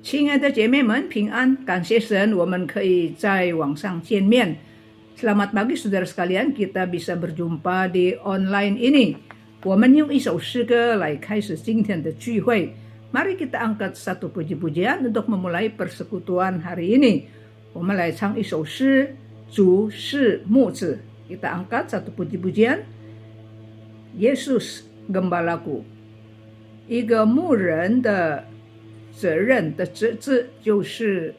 亲爱的姐妹们，平安！感谢神，我们可以在网上见面。Selamat pagi saudara sekalian, kita bisa berjumpa di online ini. 我们用一首诗歌来开始今天的聚会。Mari kita angkat satu puji-pujian untuk memulai persekutuan hari ini. 我们来唱一首诗，主是牧者。Kita angkat satu puji-pujian. Yesus Gembalaku。一个牧人的责任的职责就是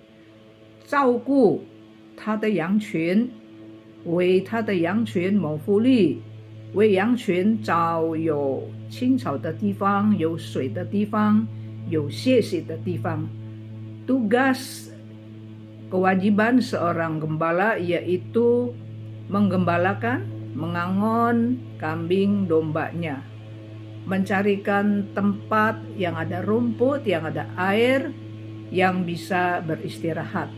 照顾他的羊群，为他的羊群谋福利，为羊群找有青草的地方，有水的地方，有歇息的地方。Tugas kewajiban seorang gembala yaitu menggembalakan, mengangon kambing dombanya, mencarikan tempat yang ada rumput, yang ada air, yang bisa beristirahat.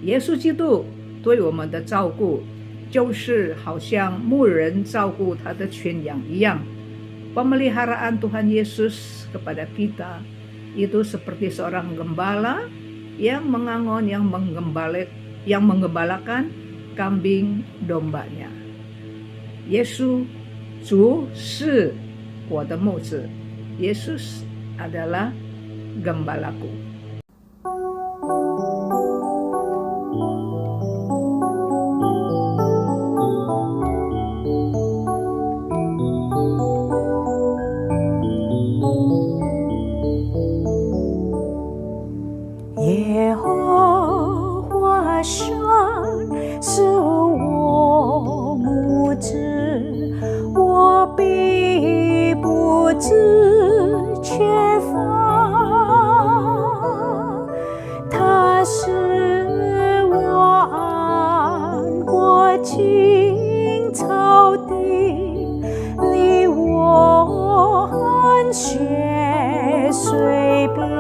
Yesus 基督对我们的照顾，就是好像牧人照顾他的群羊一样。Pemeliharaan Tuhan Yesus kepada kita itu seperti seorang gembala yang mengangon, yang menggembalakan kambing dombanya. Yesus 主是我的牧者， Yesus adalah gembalaku. Yehovah 神是我牧者，我必不致缺乏。他使我安过青草地，领我安歇水边。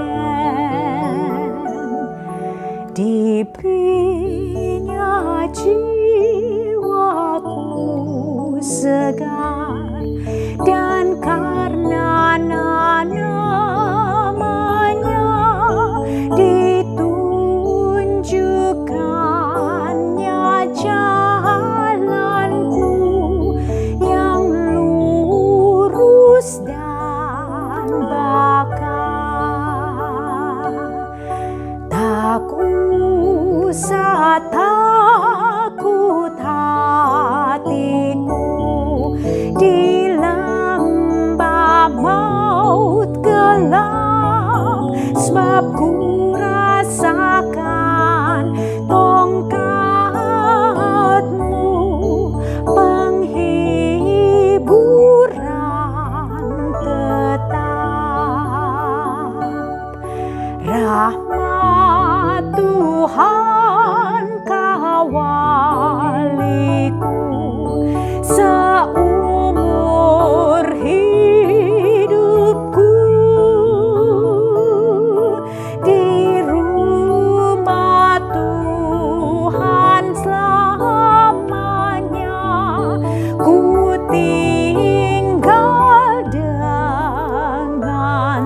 Diberinya jiwaku segar, dan karena namanya ditunjukkannya jalanku yang lurus dan bakar. Tak usah takut hatiku di lembah maut gelap, sebab ku rasakan tongkatmu, penghiburan tetap. Rahmat Tuhan kawaliku seumur hidupku. Di rumah Tuhan selamanya ku tinggal dengan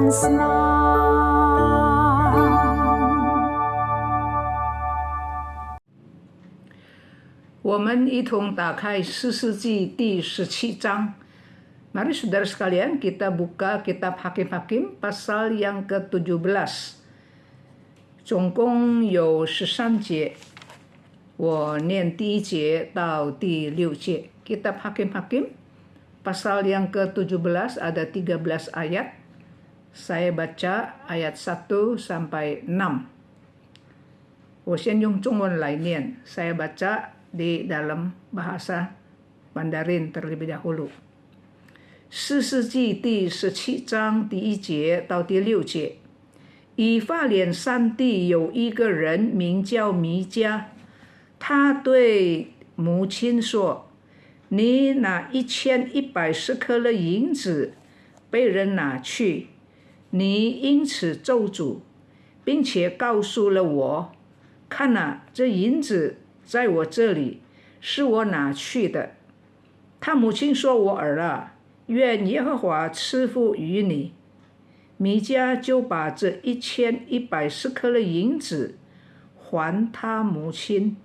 senang. 我们一同打开士师记第17章。Mari saudara sekalian, kita buka kitab Hakim-Hakim pasal yang ke-17. 总共有13节，我念第1节到第6节。Kitab Hakim-Hakim pasal yang ke-17 ada 13 ayat. Saya baca ayat 1 sampai 6. 我先用中文来念， saya baca di dalam bahasa Mandarin terlebih dahulu. 士师记第17章第1节到第6节。以法莲山地有一个人名叫弥迦，他对母亲说：“你那1100舍客勒银子被人拿去，你因此咒诅，并且告诉了我，看哪，这银子在我这里，是我拿去的。”他母亲说：“我儿啊，愿耶和华赐福于你。”米迦就把这1100克的银子还他母亲。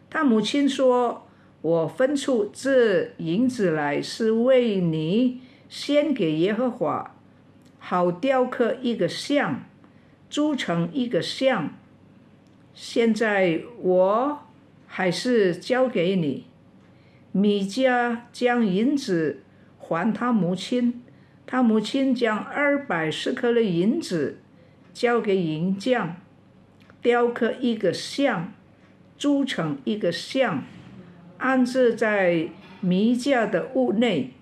他母亲说：“我分出这银子来，是为你献给耶和华，好雕刻一个像，铸成一个像。现在我还是交给你。”米迦将银子还他母亲，他母亲将210克的银子交给银匠，雕刻一个像，铸成一个像，安置在米迦的屋内。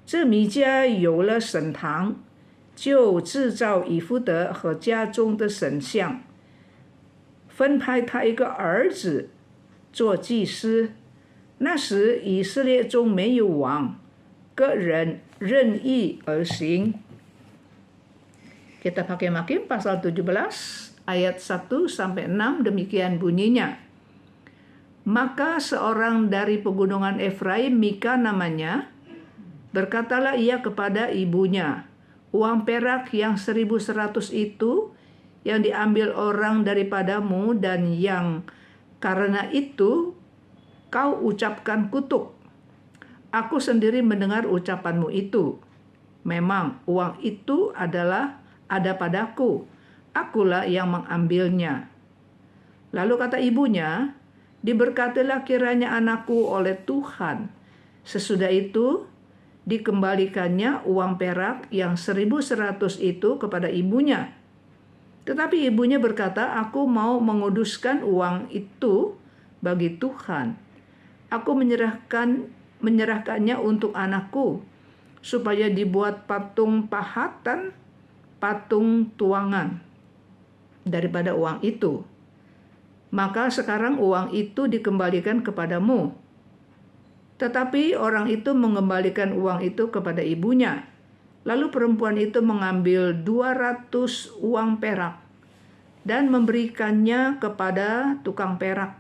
这米迦有了神堂，就制造以弗得和家中的神像，分派他一个儿子做祭司。那时以色列中没有王，个人任意而行。Kita pakai Makim pasal 17 ayat 1 sampai 6, demikian bunyinya. Maka seorang dari pegunungan Efraim, Mika namanya, berkatalah ia kepada ibunya, uang perak yang 1100 itu yang diambil orang daripadamu dan yang karena itu kau ucapkan kutuk. Aku sendiri mendengar ucapanmu itu. Memang uang itu ada padaku. Akulah yang mengambilnya. Lalu kata ibunya, diberkatilah kiranya anakku oleh Tuhan. Sesudah itu dikembalikannya uang perak yang 1100 itu kepada ibunya. Tetapi ibunya berkata, aku mau menguduskan uang itu bagi Tuhan. Aku menyerahkannya untuk anakku, supaya dibuat patung pahatan, patung tuangan daripada uang itu. Maka sekarang uang itu dikembalikan kepadamu. Tetapi orang itu mengembalikan uang itu kepada ibunya. Lalu perempuan itu mengambil 200 uang perak dan memberikannya kepada tukang perak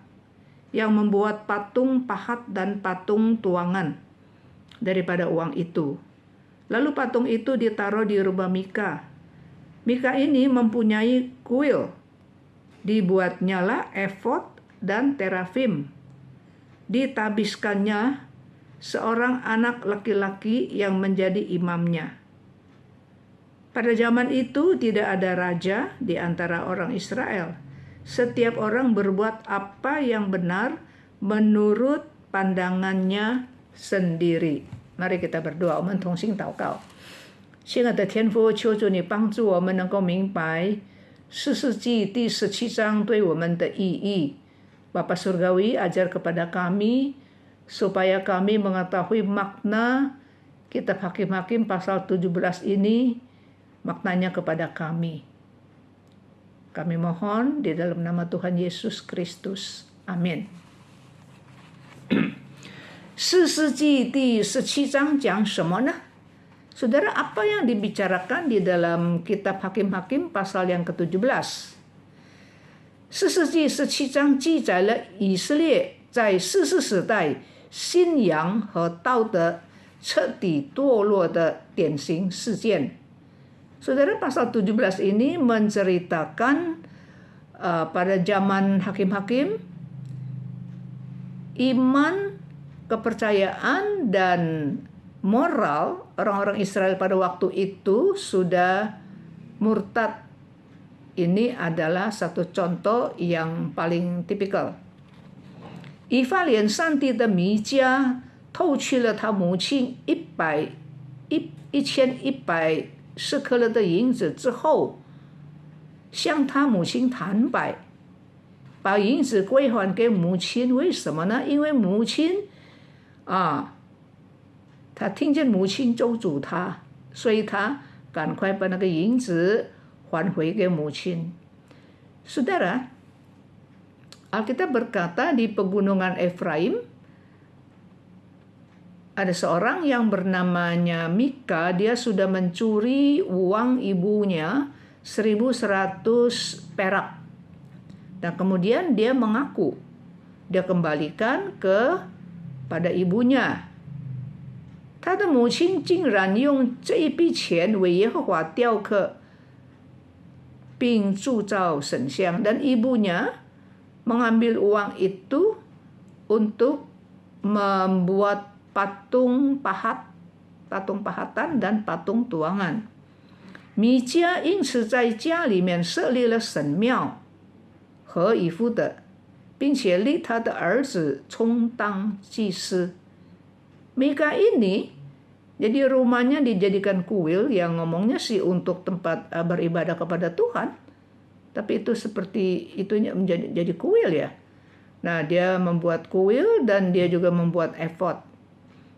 yang membuat patung pahat dan patung tuangan daripada uang itu. Lalu patung itu ditaruh di rumah Mika. Mika ini mempunyai kuil. Dibuatnyalah efod dan terafim. Ditabiskannya seorang anak laki-laki yang menjadi imamnya. Pada zaman itu tidak ada raja di antara orang Israel. Setiap orang berbuat apa yang benar menurut pandangannya sendiri. Mari kita berdoa，我们同心祷告。亲爱的天父，求主你帮助我们能够明白士世记第17章对我们的意义。Bapa Surgawi, ajar kepada kami supaya kami mengetahui makna kitab Hakim-Hakim pasal 17 ini, maknanya kepada kami. Kami mohon di dalam nama Tuhan Yesus Kristus. Amin. 士世记第17章讲什么呢？ Saudara, apa yang dibicarakan di dalam kitab Hakim-Hakim pasal yang ke-17? 士世记17章记载了以色列在士世时代信仰和道德彻底堕落的典型事件。 Saudara, pasal 17 ini menceritakan pada zaman hakim-hakim, iman, kepercayaan, dan moral orang-orang Israel pada waktu itu sudah murtad. Ini adalah satu contoh yang paling tipikal. 以法莲上帝的弥迦偷去了他母亲1100克勒的银子之后，向他母亲坦白，把银子归还给母亲。为什么呢？因为母亲他听见母亲咒诅他，所以他赶快把那个银子还回给母亲。Saudara, Alkitab berkata di pegunungan Efraim ada seorang yang bernamanya Mika. Dia sudah mencuri uang ibunya 1100 perak. Dan kemudian dia mengaku, dia kembalikan kepada ibunya. 他的母亲竟然用这一笔钱为耶和华雕刻并铸造神像, dan ibunya mengambil uang itu untuk membuat patung pahatan dan patung tuangan. 米迦因此在家里面设立了神庙和以弗得，并且立他的儿子充当祭司。Mika ini, jadi rumahnya dijadikan kuil yang ngomongnya sih untuk tempat beribadah kepada Tuhan, tapi itu seperti itunya menjadi kuil ya. Nah, dia membuat kuil dan dia juga membuat efod.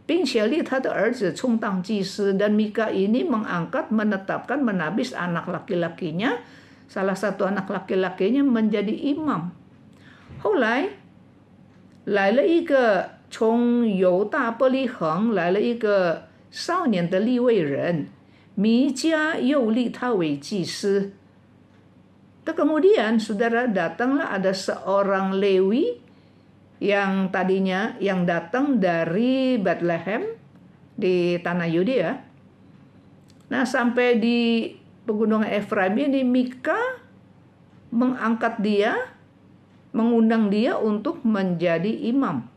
并且立他的儿子充当祭司, dan Mika ini menetapkan menabis anak laki-lakinya, salah satu anak laki-lakinya menjadi imam. 后来来了一个从犹大伯利恒来了一个少年的利未人，米迦又立他为祭司。 Kemudian saudara datanglah ada seorang Lewi yang tadinya yang datang dari Bethlehem di tanah Yudea. Nah, sampai di pegunungan Efraim ini Mika mengangkat dia, mengundang dia untuk menjadi imam.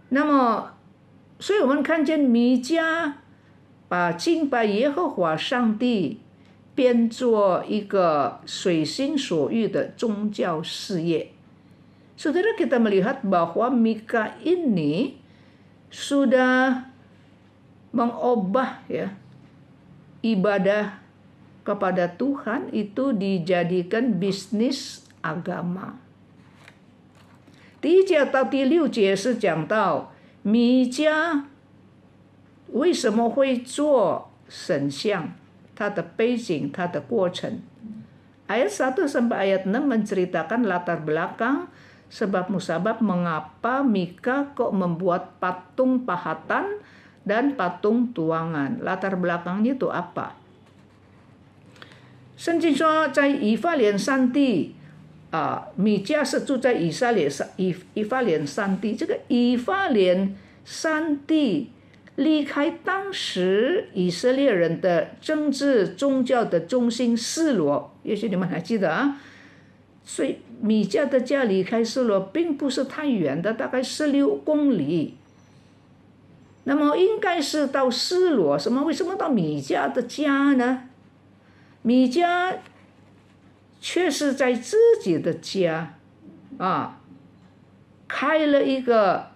那么，所以我们看见米迦把敬拜耶和华上帝变作一个随心所欲的宗教事业。 Saudara, kita melihat bahwa Mika ini sudah mengubah ya ibadah kepada Tuhan itu dijadikan bisnis agama. 第一节到第六节是讲到米迦为什么会做神像，它的背景，它的过程。Ayat 1 sampai ayat 6 menceritakan latar belakang sebab musabab mengapa Mika kok membuat patung pahatan dan patung tuangan. Latar belakangnya itu apa? 圣经说在以法莲山地米迦是住在以法莲山地，这个以法莲山地离开当时以色列人的政治宗教的中心示罗，也许你们还记得啊。 所以米迦的家离开示罗并不是太远的，大概16公里。那么应该是到示罗，为什么到米迦的家呢？米迦却是在自己的家开了一个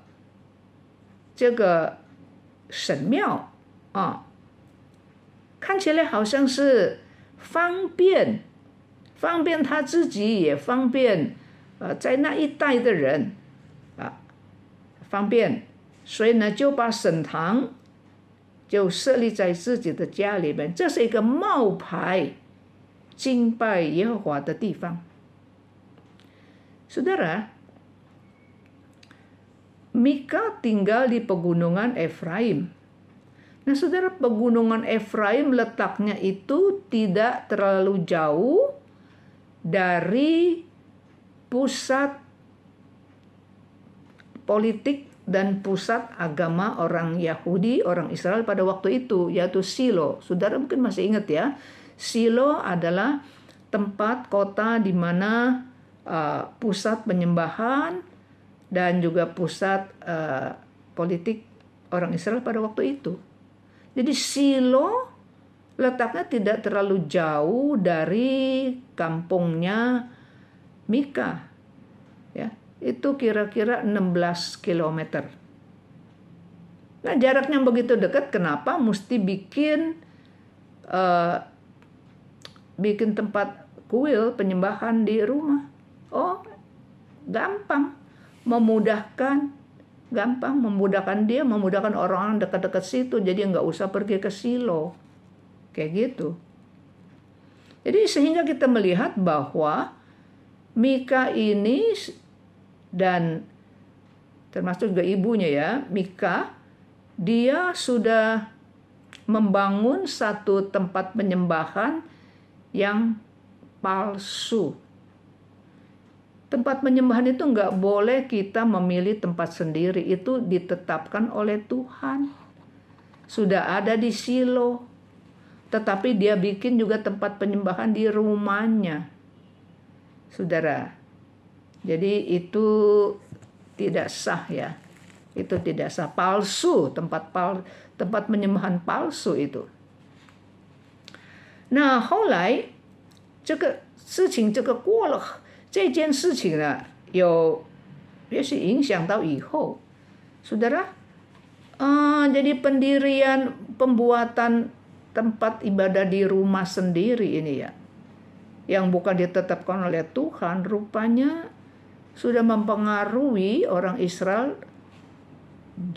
这个神庙看起来好像是方便他自己，也方便在那一带的人方便，所以呢就把神堂就设立在自己的家里面，这是一个冒牌敬拜耶和华的地方。Saudara, Mika tinggal di pegunungan Efraim. Nah, saudara, pegunungan Efraim letaknya itu tidak terlalu jauh dari pusat politik dan pusat agama orang Yahudi, orang Israel pada waktu itu, yaitu Silo. Saudara mungkin masih ingat ya, Silo adalah tempat kota di mana pusat penyembahan dan juga pusat politik orang Israel pada waktu itu. Jadi Silo letaknya tidak terlalu jauh dari kampungnya Mika. Ya, itu kira-kira 16 km. Nah, jaraknya begitu dekat, kenapa mesti bikin tempat kuil penyembahan di rumah? Oh, gampang. Memudahkan dia, memudahkan orang-orang dekat-dekat situ, jadi nggak usah pergi ke Silo. Kayak gitu. Jadi sehingga kita melihat bahwa Mika ini dan termasuk juga ibunya ya, Mika, dia sudah membangun satu tempat penyembahan yang palsu. Tempat penyembahan itu nggak boleh kita memilih tempat sendiri, itu ditetapkan oleh Tuhan. Sudah ada di Silo. tetapi dia bikin juga tempat penyembahan di rumahnya, saudara. Jadi itu tidak sah ya, itu tidak sah, palsu, tempat penyembahan palsu itu. 那后来这个事情过了，这件事情呢也许影响到以后，saudara, jadi pendirian pembuatan tempat ibadah di rumah sendiri ini ya, yang bukan ditetapkan oleh Tuhan, rupanya sudah mempengaruhi orang Israel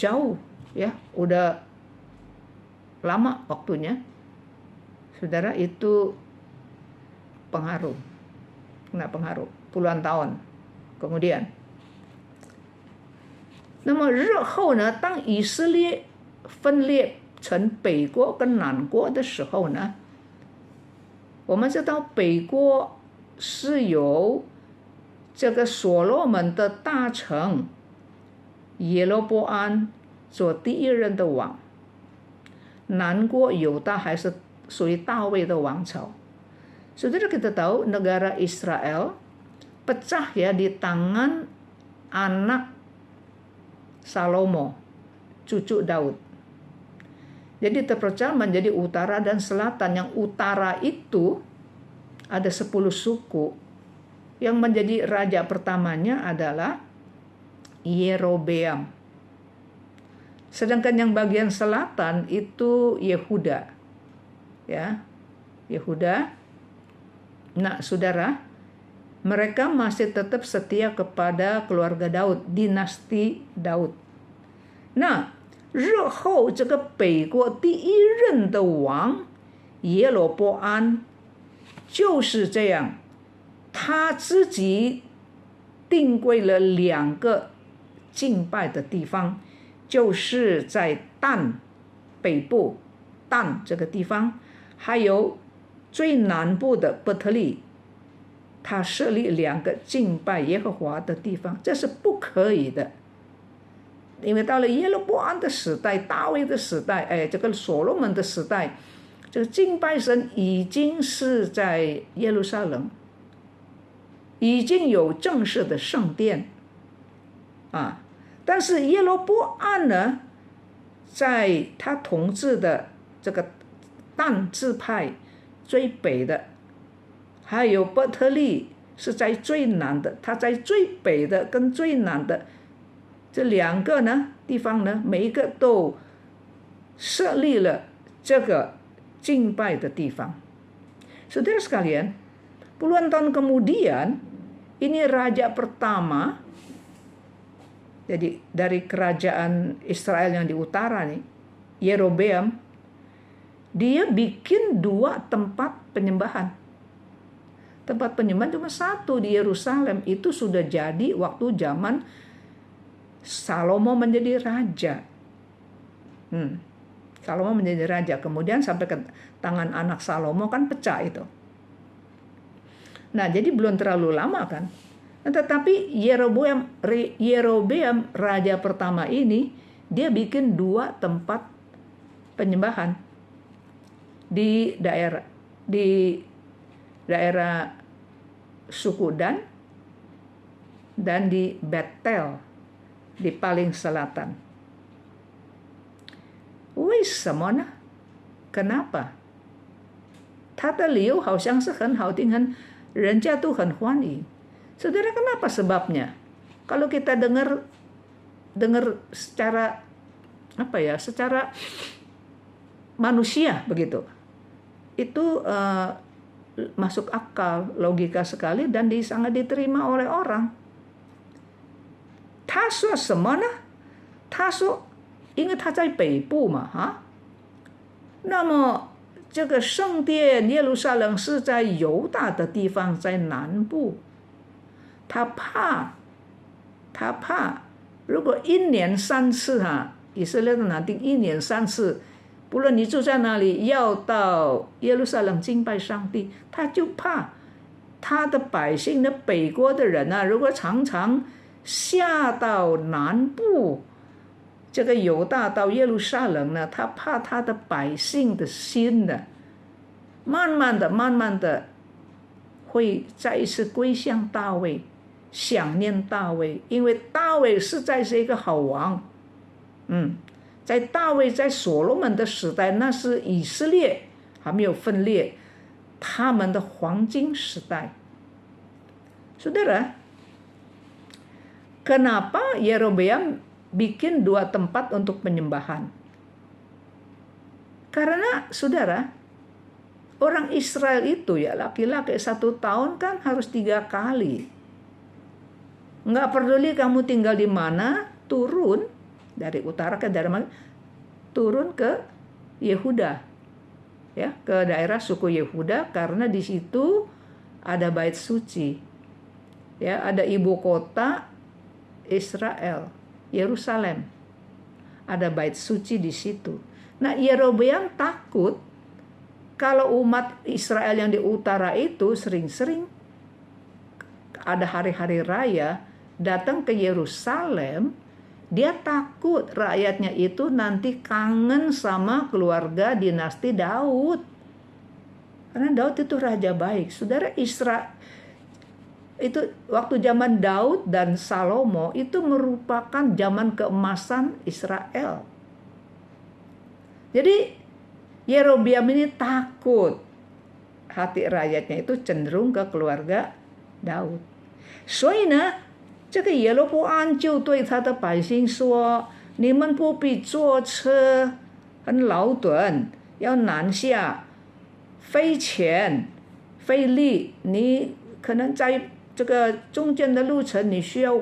jauh ya, udah lama waktunya, saudara. Itu pengaruh, kena pengaruh puluhan tahun kemudian. 那么日后呢，当以色列分裂成北国跟南国的时候呢，我们知道北国是由这个所罗门的大臣耶罗波安做第一任的王，南国犹大还是属于大卫的王朝。Saudara, kita tahu negara Israel pecah ya di tangan anak Salomo, cucu Daud. Jadi terpecah menjadi utara dan selatan. Yang utara itu ada 10 suku. Yang menjadi raja pertamanya adalah Yerobeam. Sedangkan yang bagian selatan itu Yehuda. Ya, Yehuda. Nah, saudara, mereka masih tetap setia kepada keluarga Daud, dinasti Daud. 那日后这个北国第一任的王耶罗波安就是这样，他自己定规了2个敬拜的地方，就是在但北部但这个地方，还有最南部的伯特利，他设立2个敬拜耶和华的地方，这是不可以的。因为到了耶罗波安的时代，大卫的时代，这个所罗门的时代，这个敬拜神已经是在耶路撒冷，已经有正式的圣殿啊。但是耶罗波安呢，在他统治的这个但支派最北的，还有伯特利是在最南的，他在最北的跟最南的这2个呢地方呢，每一个都设立了这个敬拜的地方。Saudara sekalian, puluhan tahun kemudian ini raja pertama, jadi dari kerajaan Israel yang di utara nih, Yerobeam, dia bikin 2 tempat penyembahan. Tempat penyembahan cuma 1 di Yerusalem, itu sudah jadi waktu zaman Salomo menjadi raja. Salomo menjadi raja, kemudian sampai ke tangan anak Salomo kan pecah itu. Nah, jadi belum terlalu lama kan. Nah, tetapi Yerobeam raja pertama ini, dia bikin 2 tempat penyembahan di daerah suku dan di Betel di paling selatan. 为什么呢？ Kenapa? 他的理由好像是很好听，人家都很欢迎。Saudara, kenapa sebabnya? Kalau kita dengar secara secara manusia begitu, itu masuk akal, logika sekali dan sangat diterima oleh orang. 他说什么呢？他说，因为他在北部嘛，那么这个圣殿耶路撒冷是在犹大的地方，在南部。他怕，如果1年3次以色列的南定1年3次，不论你住在哪里，要到耶路撒冷敬拜上帝，他就怕他的百姓的北国的人如果常常下到南部这个犹大到耶路撒冷呢，他怕他的百姓的心呢慢慢的会再一次归向大卫，想念大卫，因为大卫实在是一个好王。在大卫在所罗门的时代，那是以色列还没有分裂，他们的黄金时代。Saudara, kenapa Yerobeam bikin 2 tempat untuk penyembahan? Karena saudara, orang Israel itu ya laki-laki 1 tahun kan harus 3 kali. Nggak peduli kamu tinggal di mana, turun dari utara ke daerah mana, turun ke Yehuda, ya, ke daerah suku Yehuda, karena di situ ada bait suci. Ya, ada ibu kota Israel, Yerusalem. Ada bait suci di situ. Nah, Yerobeam takut kalau umat Israel yang di utara itu sering-sering ada hari-hari raya datang ke Yerusalem, dia takut rakyatnya itu nanti kangen sama keluarga dinasti Daud. Karena Daud itu raja baik. Saudara, Israel itu waktu zaman Daud dan Salomo itu merupakan zaman keemasan Israel. Jadi Yerobeam ini takut hati rakyatnya itu cenderung ke keluarga Daud. 所以呢，这个耶罗波安就对他的百姓说：“你们不必坐车很劳顿，要南下，费钱费力，你可能在这个中间的路程，你需要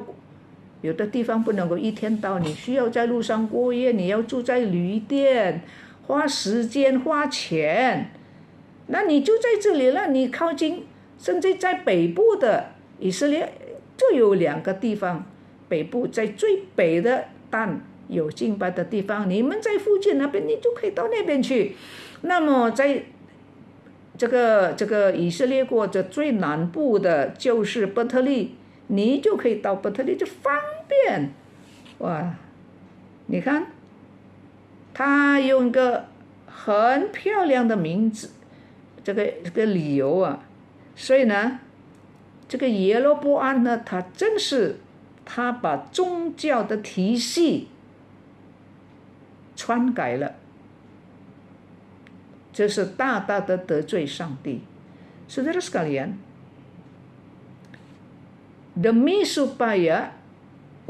有的地方不能够1天到，你需要在路上过夜，你要住在旅店，花时间花钱。那你就在这里了，你靠近，甚至在北部的以色列就有2个地方，北部在最北的但有敬拜的地方，你们在附近那边，你就可以到那边去。那么在这个以色列国的最南部的就是伯特利，你就可以到伯特利，就方便。哇，你看，他用一个很漂亮的名字，这个理由啊，所以呢，这个耶罗波安呢，他真是他把宗教的体系篡改了。这是大大的得罪上帝。Saudara sekalian, demi supaya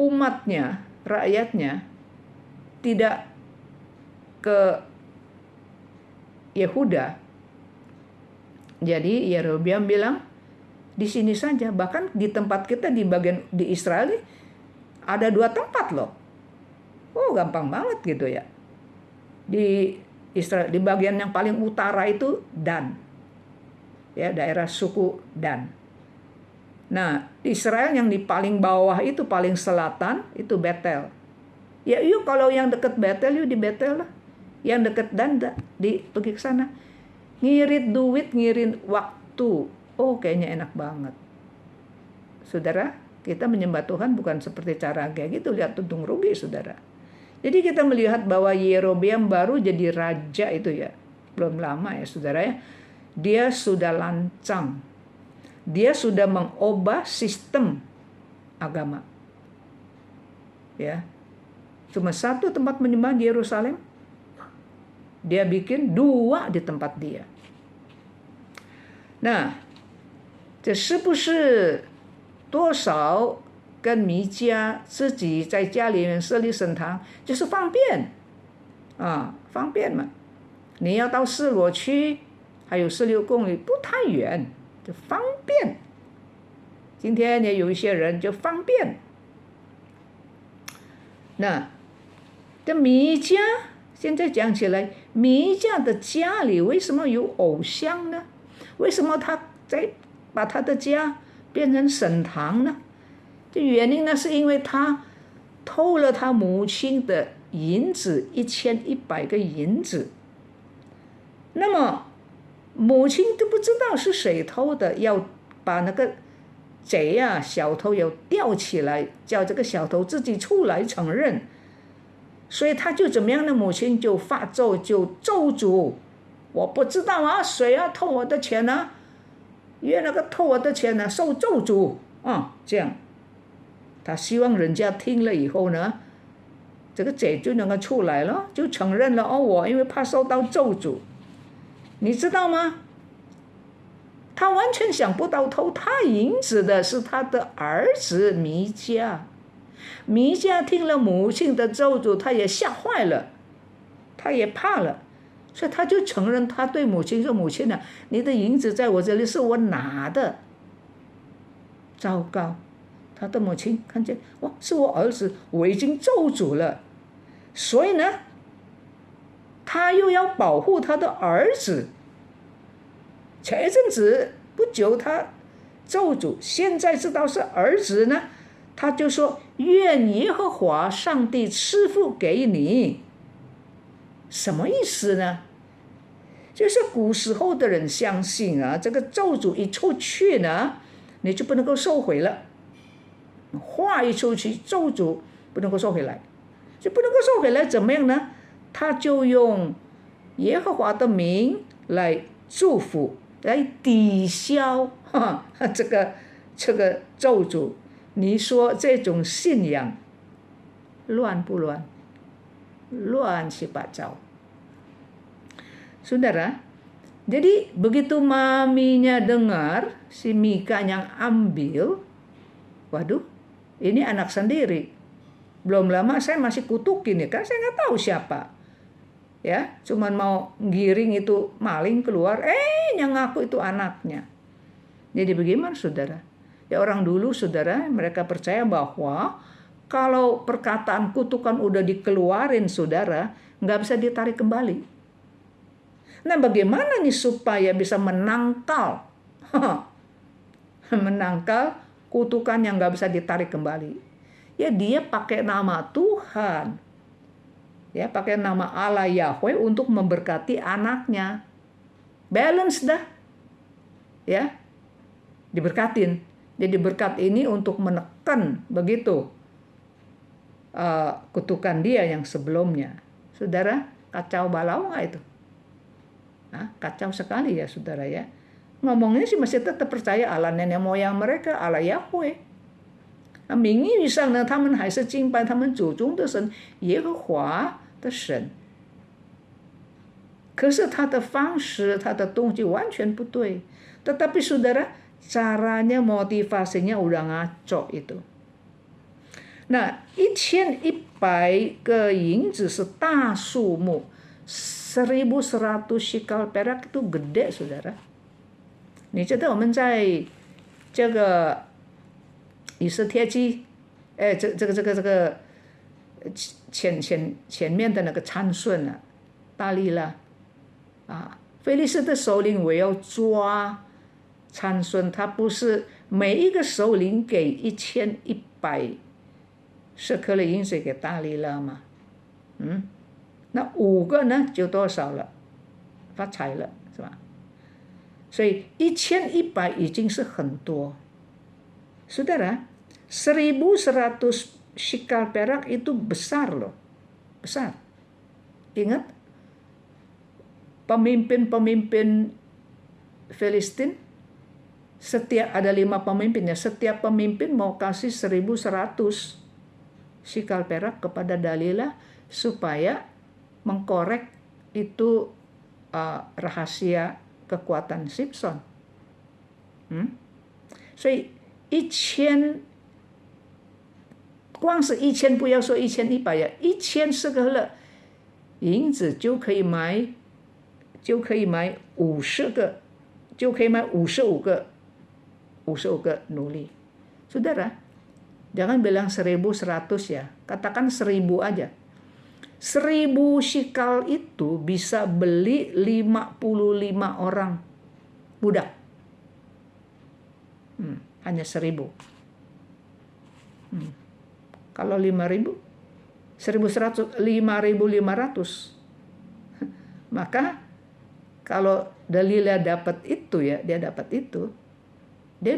umatnya, rakyatnya tidak ke Yehuda, jadi Yerobeam bilang di sini saja. Bahkan di tempat kita di bagian di Israel ada 2 tempat loh. Oh, gampang banget gitu ya. Di Israel, di bagian yang paling utara itu Dan, ya, daerah suku Dan. Nah, Israel yang di paling bawah itu, paling selatan itu Betel. Ya, yuk kalau yang dekat Betel, yuk di Betel lah. Yang dekat Dan, pergi ke sana. Ngirit duit, ngirit waktu. Oh, kayaknya enak banget. Saudara, kita menyembah Tuhan bukan seperti cara kayak gitu, lihat untung rugi, saudara. Jadi kita melihat bahwa Yerobeam baru jadi raja itu ya, belum lama ya saudara ya, dia sudah lancang, dia sudah mengubah sistem agama, ya, cuma 1 tempat menyembah di Yerusalem, dia bikin 2 di tempat dia. Nah, 这是不是多少跟弥迦自己在家里面设立神堂，就是方便啊，方便嘛。你要到示罗区，还有16公里，不太远，就方便。今天也有一些人就方便。那这弥迦现在讲起来，弥迦的家里为什么有偶像呢？为什么他在把他的家变成神堂呢？这原因呢，是因为他偷了他母亲的银子1100个银子。那么母亲都不知道是谁偷的，要把那个贼啊小偷要吊起来，叫这个小偷自己出来承认。所以他就怎么样呢？母亲就发咒，就咒诅我不知道啊，谁要偷我的钱啊？因为那个偷我的钱呢，受咒诅啊，这样。他希望人家听了以后呢，这个罪就能够出来了，就承认了哦，我因为怕受到咒诅，你知道吗？他完全想不到偷他银子的是他的儿子弥迦。弥迦听了母亲的咒诅，他也吓坏了，他也怕了，所以他就承认，他对母亲说：“母亲啊，你的银子在我这里是我拿的。”糟糕，他的母亲看见，哇，是我儿子，我已经咒诅了，所以呢，他又要保护他的儿子。前一阵子不久他咒诅，现在知道是儿子呢，他就说：“愿耶和华上帝赐福给你。”什么意思呢？就是古时候的人相信啊，这个咒诅一出去呢，你就不能够收回了。话一出去，咒诅不能够收回来，就不能够收回来，怎么样呢？他就用耶和华的名来祝福，来抵消这个咒诅。你说这种信仰乱不乱？乱七八糟。Saudara, jadi begitu maminya dengar si Mika yang ambil, waduh, ini anak sendiri. Belum lama saya masih kutukin ya, kan saya nggak tahu siapa. Ya, cuman mau giring itu maling keluar, yang ngaku itu anaknya. Jadi bagaimana saudara? Ya orang dulu saudara, mereka percaya bahwa kalau perkataan kutukan udah dikeluarin saudara, nggak bisa ditarik kembali. Nah bagaimana nih supaya bisa menangkal kutukan yang nggak bisa ditarik kembali? Ya dia pakai nama Tuhan, ya pakai nama Allah Yahweh untuk memberkati anaknya. Balance dah, ya diberkatin. Jadi berkat ini untuk menekan begitu kutukan dia yang sebelumnya. Saudara, kacau balau nggak itu? Kacau sekali ya saudara ya. Ngomongnya sih masih tetap percaya Allah nenek moyang mereka, Allah Yahweh. 名义上呢，他们还是敬拜他们祖宗的神耶和华的神。可是他的方式，他的动机完全不对。Tetapi saudara, caranya motivasinya udah ngaco itu. Nah, 1100个银子是大数目。1100 shikal perak itu gede saudara。你知道我们在这个以斯帖记，这个前面的那个参孙啊，大利拉啊，非利士的首领我要抓参孙，他不是每一个首领给1100舍克勒银子给大利拉吗？那5个呢就多少了？发财了，是吧？所以1100已经是很多。Saudara, 1100 shikal perak itu besar loh. Besar. Ingat, pemimpin-pemimpin Filistin, setiap ada 5 pemimpinnya, setiap pemimpin mau kasih 1100 shikal perak kepada Dalila supaya mengkorek itu rahasia kekuatan Simpson. 所以光是1000，不要说1100呀，1000舍克勒银子就可以买50个，就可以买55个奴隶。Saudara, jangan bilang 1100 ya, katakan 1000 aja. 1000 shikal itu bisa beli 55 orang budak. Hanya 1000. Kalau 5.000, 1.100, 5.500. Maka kalau Dalila dapat itu ya, dia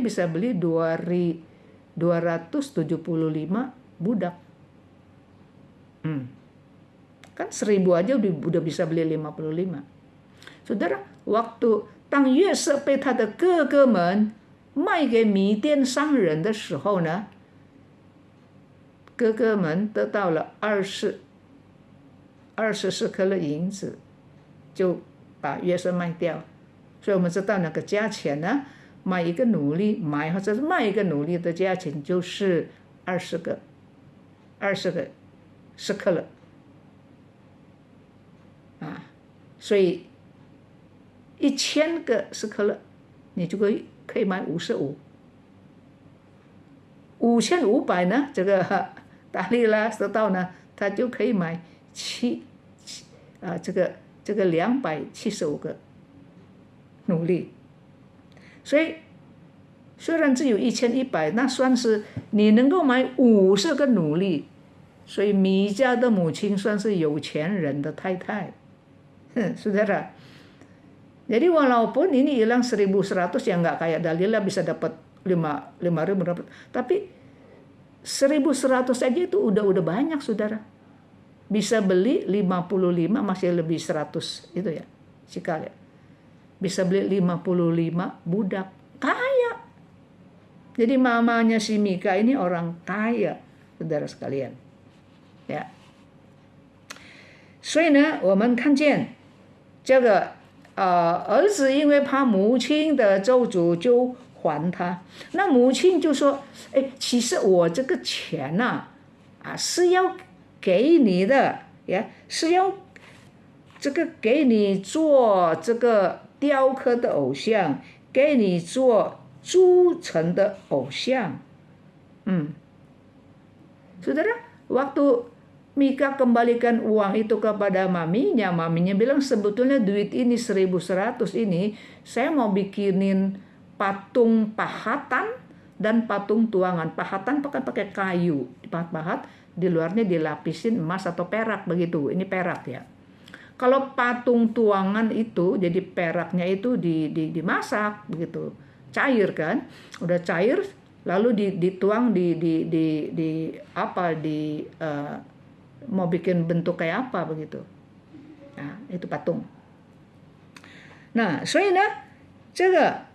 bisa beli 275 budak. Kan 1000 aja udah bisa beli 55. Saudara, waktu当约瑟被他的哥哥们卖给米甸商人的时候呢，哥哥们得到了24舍客勒银子，就把约瑟卖掉。所以我们知道那个价钱呢，买一个奴隶，买或者是卖一个奴隶的价钱就是20个舍客勒啊，所以1000个舍客勒，你就可以买55，5500呢，这个达利拉得到呢，他就可以买这个275个奴隶。所以虽然只有1100，那算是你能够买50个奴隶，所以米迦的母亲算是有钱人的太太。Saudara, jadi walaupun ini hilang 1.100 yang nggak kayak Dalila bisa dapat 5.000 dapat, tapi 1.100 aja itu udah banyak, saudara. Bisa beli 55 masih lebih 100 itu ya, sikal ya. Bisa beli 55 budak kaya. Jadi mamanya si Mika ini orang kaya, saudara sekalian. Ya. 所以呢，我们看见这个儿子因为怕母亲的咒诅就还他，那母亲就说：“其实我这个钱呐，是要给你的呀，是要这个给你做这个雕刻的偶像，给你做铸成的偶像。” Saudara, waktu Mika kembalikan uang itu kepada maminya bilang sebetulnya duit ini 1.100 ini saya mau bikinin patung pahatan dan patung tuangan. Pahatan pakai kayu, dipahat-pahat, di luarnya dilapisin emas atau perak begitu. Ini perak ya. Kalau patung tuangan itu jadi peraknya itu dimasak begitu, cair kan, udah cair lalu dituang mau bikin bentuk kayak apa begitu. Nah, itu patung. Nah, 所以呢，这个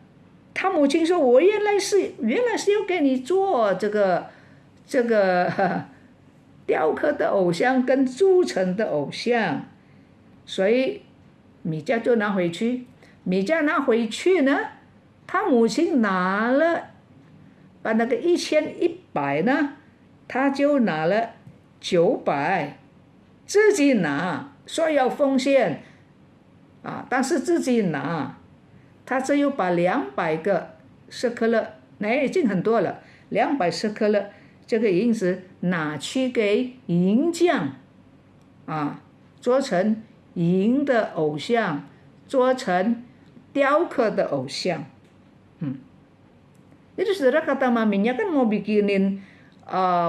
他母亲说，我原来是要给你做这个雕刻的偶像跟铸成的偶像，所以米迦就拿回去。米迦拿回去呢，他母亲拿了，把那个1100呢，他就拿了900，自己拿，说要奉献但是自己拿，他只有把200个舍客勒，已经很多了，200舍客勒这个银子拿去给银匠做成银的偶像，做成雕刻的偶像。Jadi saudara, kata maminya kan mau bikinin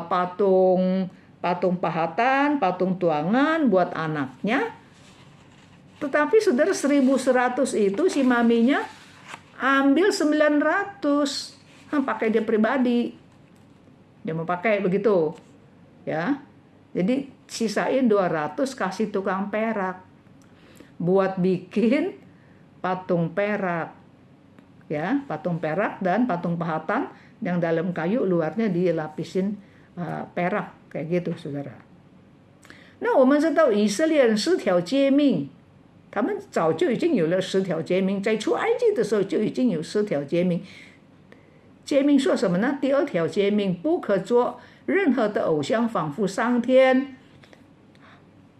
patung pahatan, patung tuangan buat anaknya. Tetapi saudara 1.100 itu si maminya ambil 900, pakai dia pribadi. Dia mau pakai begitu. Ya. Jadi sisain 200 kasih tukang perak. Buat bikin patung perak. Ya, patung perak dan patung pahatan yang dalam kayu, luarnya dilapisin perak kayak gitu, saudara. 那我们知道以色列人10条诫命，他们早就已经有了10条诫命，在出埃及的时候就已经有10条诫命。诫命说什么呢？第2条诫命，不可做任何的偶像，仿佛上天、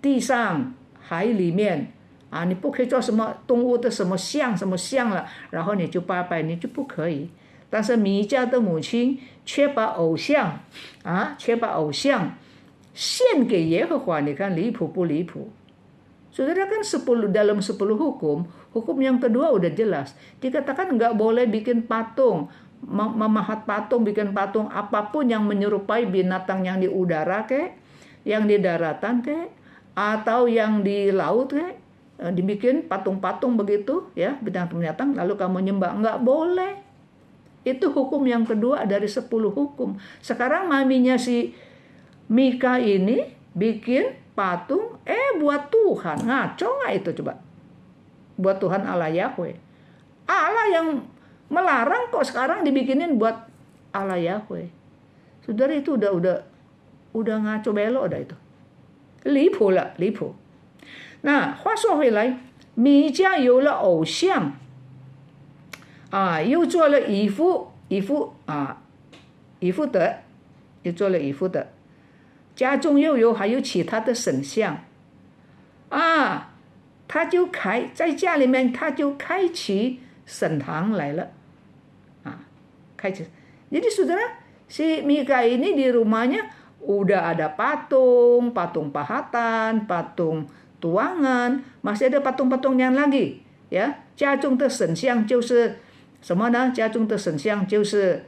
地上、海里面你不可以做什么动物的什么像了，然后你就拜拜，你就不可以。但是米迦的母亲却把偶像献给耶和华，你看离谱不离谱？ Saudara, kan dalam 10 hukum yang kedua udah jelas. Dikatakan nggak boleh bikin patung, memahat patung, bikin patung apapun yang menyerupai binatang yang di udara yang di daratan atau yang di laut dibikin patung-patung begitu ya, binatang-binatang lalu kamu nyembah, nggak boleh. Itu hukum yang kedua dari 10 hukum. Sekarang maminya si Mika ini bikin patung buat Tuhan. Ngaco nggak itu coba? buat Tuhan Allah Yahweh. Allah yang melarang kok sekarang dibikinin buat Allah Yahweh. Saudara, itu udah ngaco belok dah itu. 离谱了，离谱。那话说回来，米迦有了偶像啊，又做了以弗得，又做了以弗得，家中还有其他的神像啊，他就在家里面他就开启神堂来了啊，开启。Jadi saudara, si Mika ini di rumahnya udah ada patung pahatan, patung tuangan, masih ada patung-patung yang lagi ya. 家中的神像就是什么呢？家中的神像就是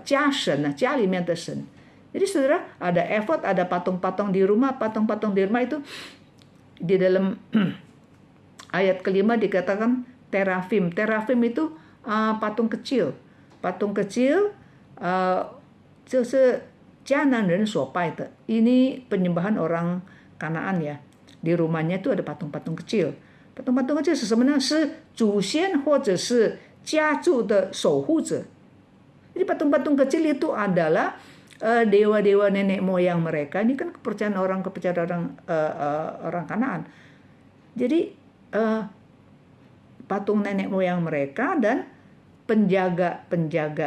家神啊，家里面的神。Jadi saudara, ada efod, ada patung-patung di rumah. Patung-patung di rumah itu di dalam ayat kelima dikatakan terafim. Terafim itu patung kecil. Patung kecil 这是迦南人所拜的. Ini penyembahan orang Kanaan ya. Di rumahnya itu ada patung-patung kecil. Patung-patung kecil 是什么呢？是祖先或者是家族的守护者. Jadi patung-patung kecil itu adalah dewa-dewa nenek moyang mereka. Ini kan kepercayaan orang Kanaan. Jadi patung nenek moyang mereka dan penjaga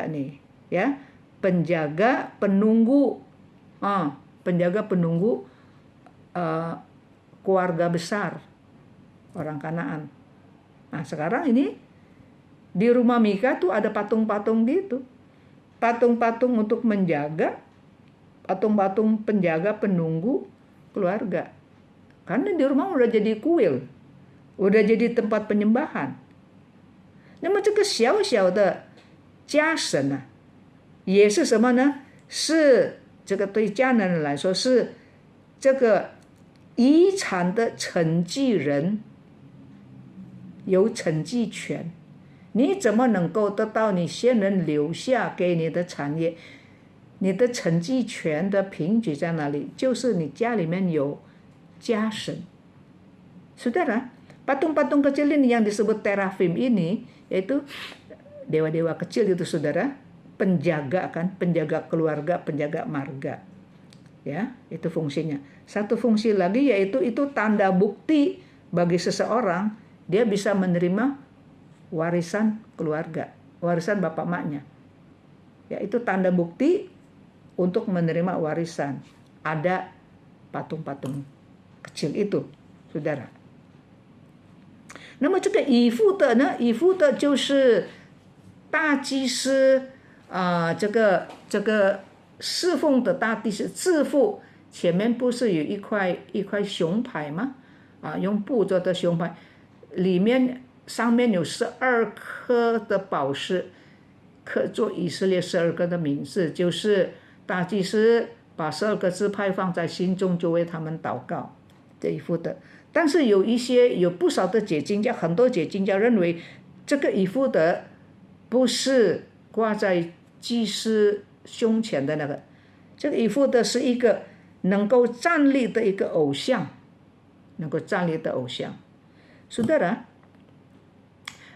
nih ya, penjaga penunggu keluarga besar orang Kanaan. Nah sekarang ini di rumah Mika tuh ada patung-patung gitu, patung-patung untuk menjaga, patung-patung penjaga penunggu keluarga, karena di rumah udah jadi kuil, udah jadi tempat penyembahan. 那么这个小小的家神啊，也是什么呢？是这个对迦南人来说是这个遗产的承继人，有承继权。你怎么能够得到你先人留下给你的产业？你的承继权的凭据在哪里？就是你家里面有家神。Saudara, patung-patung kecil ini yang disebut terafim ini, yaitu dewa-dewa kecil itu saudara, penjaga kan, penjaga keluarga, penjaga marga. Ya, itu fungsinya. Satu fungsi lagi yaitu itu tanda bukti bagi seseorang dia bisa menerima warisan keluarga, warisan bapak maknya. Ya, itu tanda bukti untuk menerima warisan. Ada patung-patung kecil itu, saudara. 那么这个以弗得呢？以弗得就是大祭司这个侍奉的大祭司自负，前面不是有一块熊牌吗？用布做的熊牌，上面有12颗的宝石，刻作以色列12个的名字，就是大祭司把12个支派放在心中，就为他们祷告。这以弗得。但是有不少的解经家，很多解经家认为这个以弗得不是挂在祭司胸前的那个，这个以弗得是一个能够站立的一个偶像，能够站立的偶像。Saudara,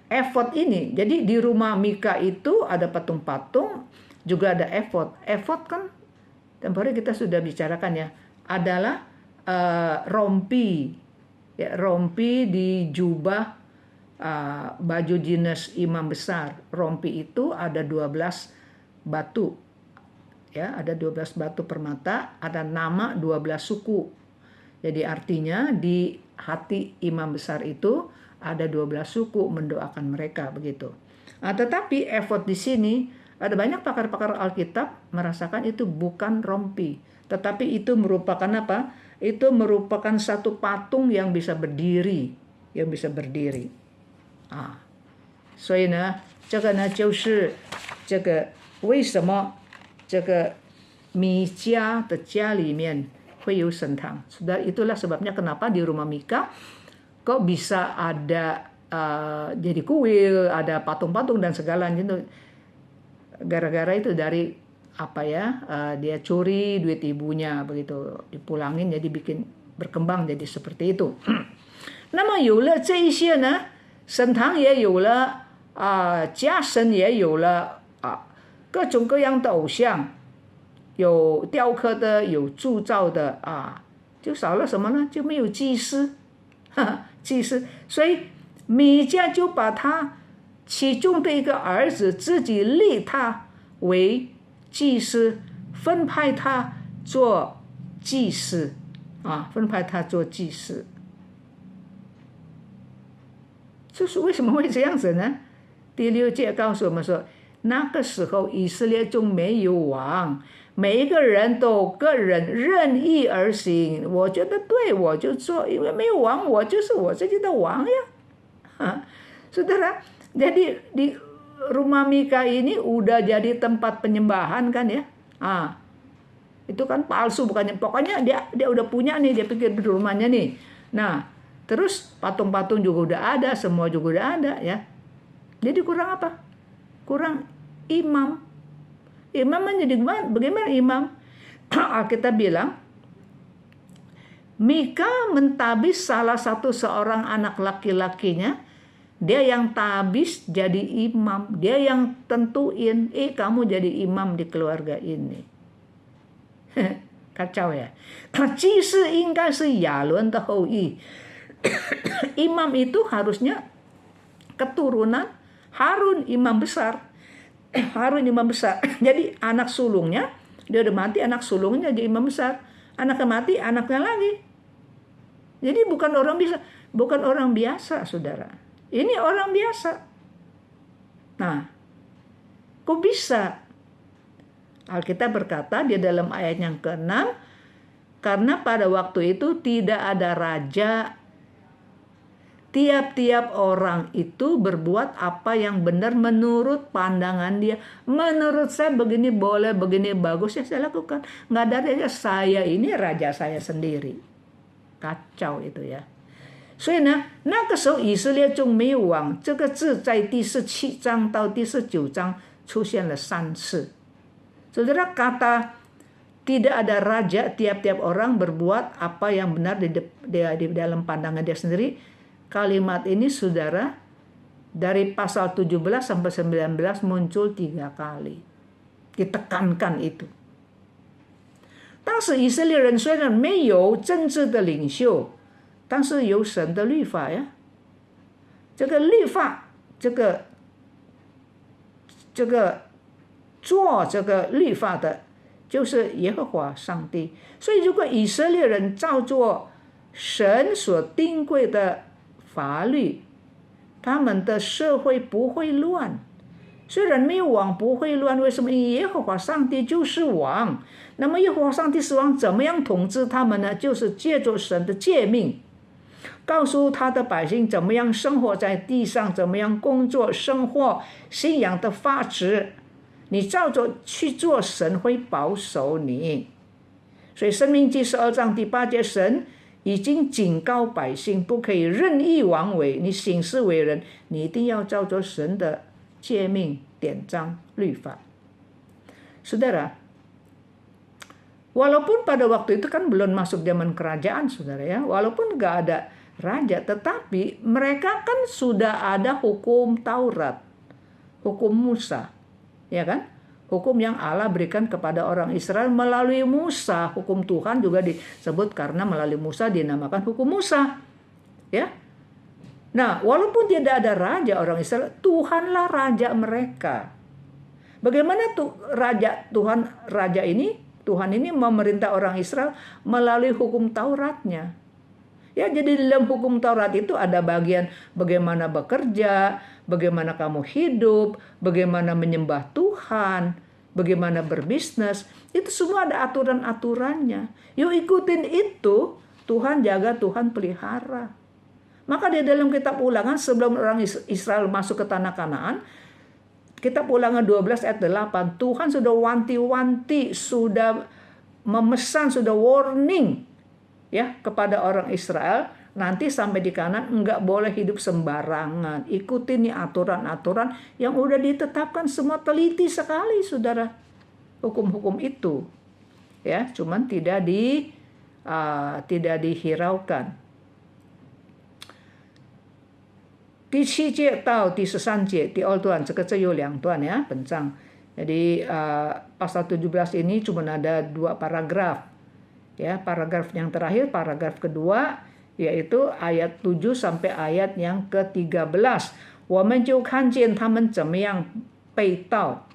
efod ini, jadi di rumah Mika itu ada patung-patung, juga ada efod. Efod kan tempoh hari kita sudah bicarakan ya, adalah rompi. Ya, rompi di jubah baju dinas imam besar. Rompi itu ada 12 batu. Ya, ada 12 batu permata, ada nama 12 suku. Jadi artinya di hati imam besar itu ada 12 suku mendoakan mereka begitu. Tetapi efod di sini ada banyak pakar-pakar Alkitab merasakan itu bukan rompi, tetapi itu merupakan apa? Itu merupakan satu patung yang bisa berdiri,所以呢，这个呢就是这个为什么这个米迦的家里面会有神堂。Sudah itulah sebabnya kenapa di rumah Mika kok bisa ada jadi kuil, ada patung-patung dan segalanya itu. Gara-gara itu dari dia curi duit ibunya begitu, dipulangin jadi bikin berkembang jadi seperti itu. 那么有了这一些呢，神堂也有了家神也有了各种各样的偶像，有雕刻的，有铸造的就少了什么呢？就没有祭司，祭司。所以米迦就把他其中的一个儿子自己立他为祭司，分派他做祭司分派他做祭司。就是为什么会这样子呢？第6节告诉我们说，那个时候以色列中没有王，每一个人都个人任意而行。我觉得对，我就做，因为没有王，我就是我自己的王ya. Saudara, jadi di rumah Mika ini udah jadi tempat penyembahan kan ya. Itu kan palsu bukannya, pokoknya dia udah punya nih, dia pikir di rumahnya nih. Nah, terus patung-patung juga udah ada, semua juga udah ada ya. Jadi kurang apa? Kurang imam. Imam menjadi bagaimana imam? Kita bilang Mika mentabis salah satu seorang anak laki-lakinya. Dia yang tabis jadi imam. Dia yang tentuin, kamu jadi imam di keluarga ini. Kacau ya. 祭司应该是亚伦的后裔。Imam itu harusnya keturunan Harun, imam besar. Harun imam besar. Jadi anak sulungnya, dia udah mati, anak sulungnya jadi imam besar. Anaknya mati, anaknya lagi. Jadi bukan orang biasa, saudara. Ini orang biasa. Nah, kok bisa? Alkitab berkata di dalam ayat yang ke-6, karena pada waktu itu tidak ada raja. Tiap-tiap orang itu berbuat apa yang benar menurut pandangan dia. Menurut saya begini boleh, begini bagus, ya saya lakukan. Nggak ada raja, saya ini raja saya sendiri. Kacau itu ya. 所以呢，那个时候以色列中没有王，这个字在第17章到第19章出现了3次。Saudara, kata tidak ada raja, tiap-tiap orang berbuat apa yang benar di dalam pandangan dia sendiri. Kalimat ini, saudara, dari pasal 17 sampai 19 muncul 3 kali. Ditekankan itu. 当时以色列人虽然没有政治的领袖，但是有神的律法呀。这个律法，这个做这个律法的，就是耶和华上帝。所以如果以色列人照做神所定规的法律，他们的社会不会乱。虽然没有王不会乱，为什么？因为耶和华上帝就是王。那么耶和华上帝是王，怎么样统治他们呢？就是借着神的诫命，告诉他的百姓怎么样生活在地上，怎么样工作生活，信仰的法则，你照着去做，神会保守你。所以申命记12章第8节，神已经警告百姓不可以任意妄为，你行事为人，你一定要照着神的诫命、典章、律法。Saudara, walaupun pada waktu itu kan belum masuk zaman kerajaan, saudara ya, walaupun nggak ada raja, tetapi mereka kan sudah ada hukum Taurat, hukum Musa, ya kan? Hukum yang Allah berikan kepada orang Israel melalui Musa. Hukum Tuhan juga disebut karena melalui Musa dinamakan hukum Musa, ya. Nah, walaupun tidak ada raja orang Israel, Tuhanlah raja mereka. Bagaimana Tuhan ini memerintah orang Israel melalui hukum Tauratnya. Ya, jadi dalam hukum Taurat itu ada bagian bagaimana bekerja, bagaimana kamu hidup, bagaimana menyembah Tuhan, bagaimana berbisnis. Itu semua ada aturan-aturannya. Yuk ikutin itu, Tuhan jaga, Tuhan pelihara. Maka di dalam kitab Ulangan sebelum orang Israel masuk ke tanah Kanaan, kitab Ulangan 12 ayat 8, Tuhan sudah wanti-wanti, sudah memesan, sudah warning ya kepada orang Israel, nanti sampai di Kanaan enggak boleh hidup sembarangan. Ikuti nih aturan-aturan yang udah ditetapkan, semua teliti sekali, saudara. Hukum-hukum itu. Ya, cuman tidak dihiraukan. 第7节到第13节第2段，这有 2 段ya本章. Jadi pasal 17 ini cuma ada 2 paragraf. Ya, paragraf yang terakhir, paragraf kedua yaitu ayat 7 sampai ayat yang ke-13. 我们就看见他们怎么样被盗。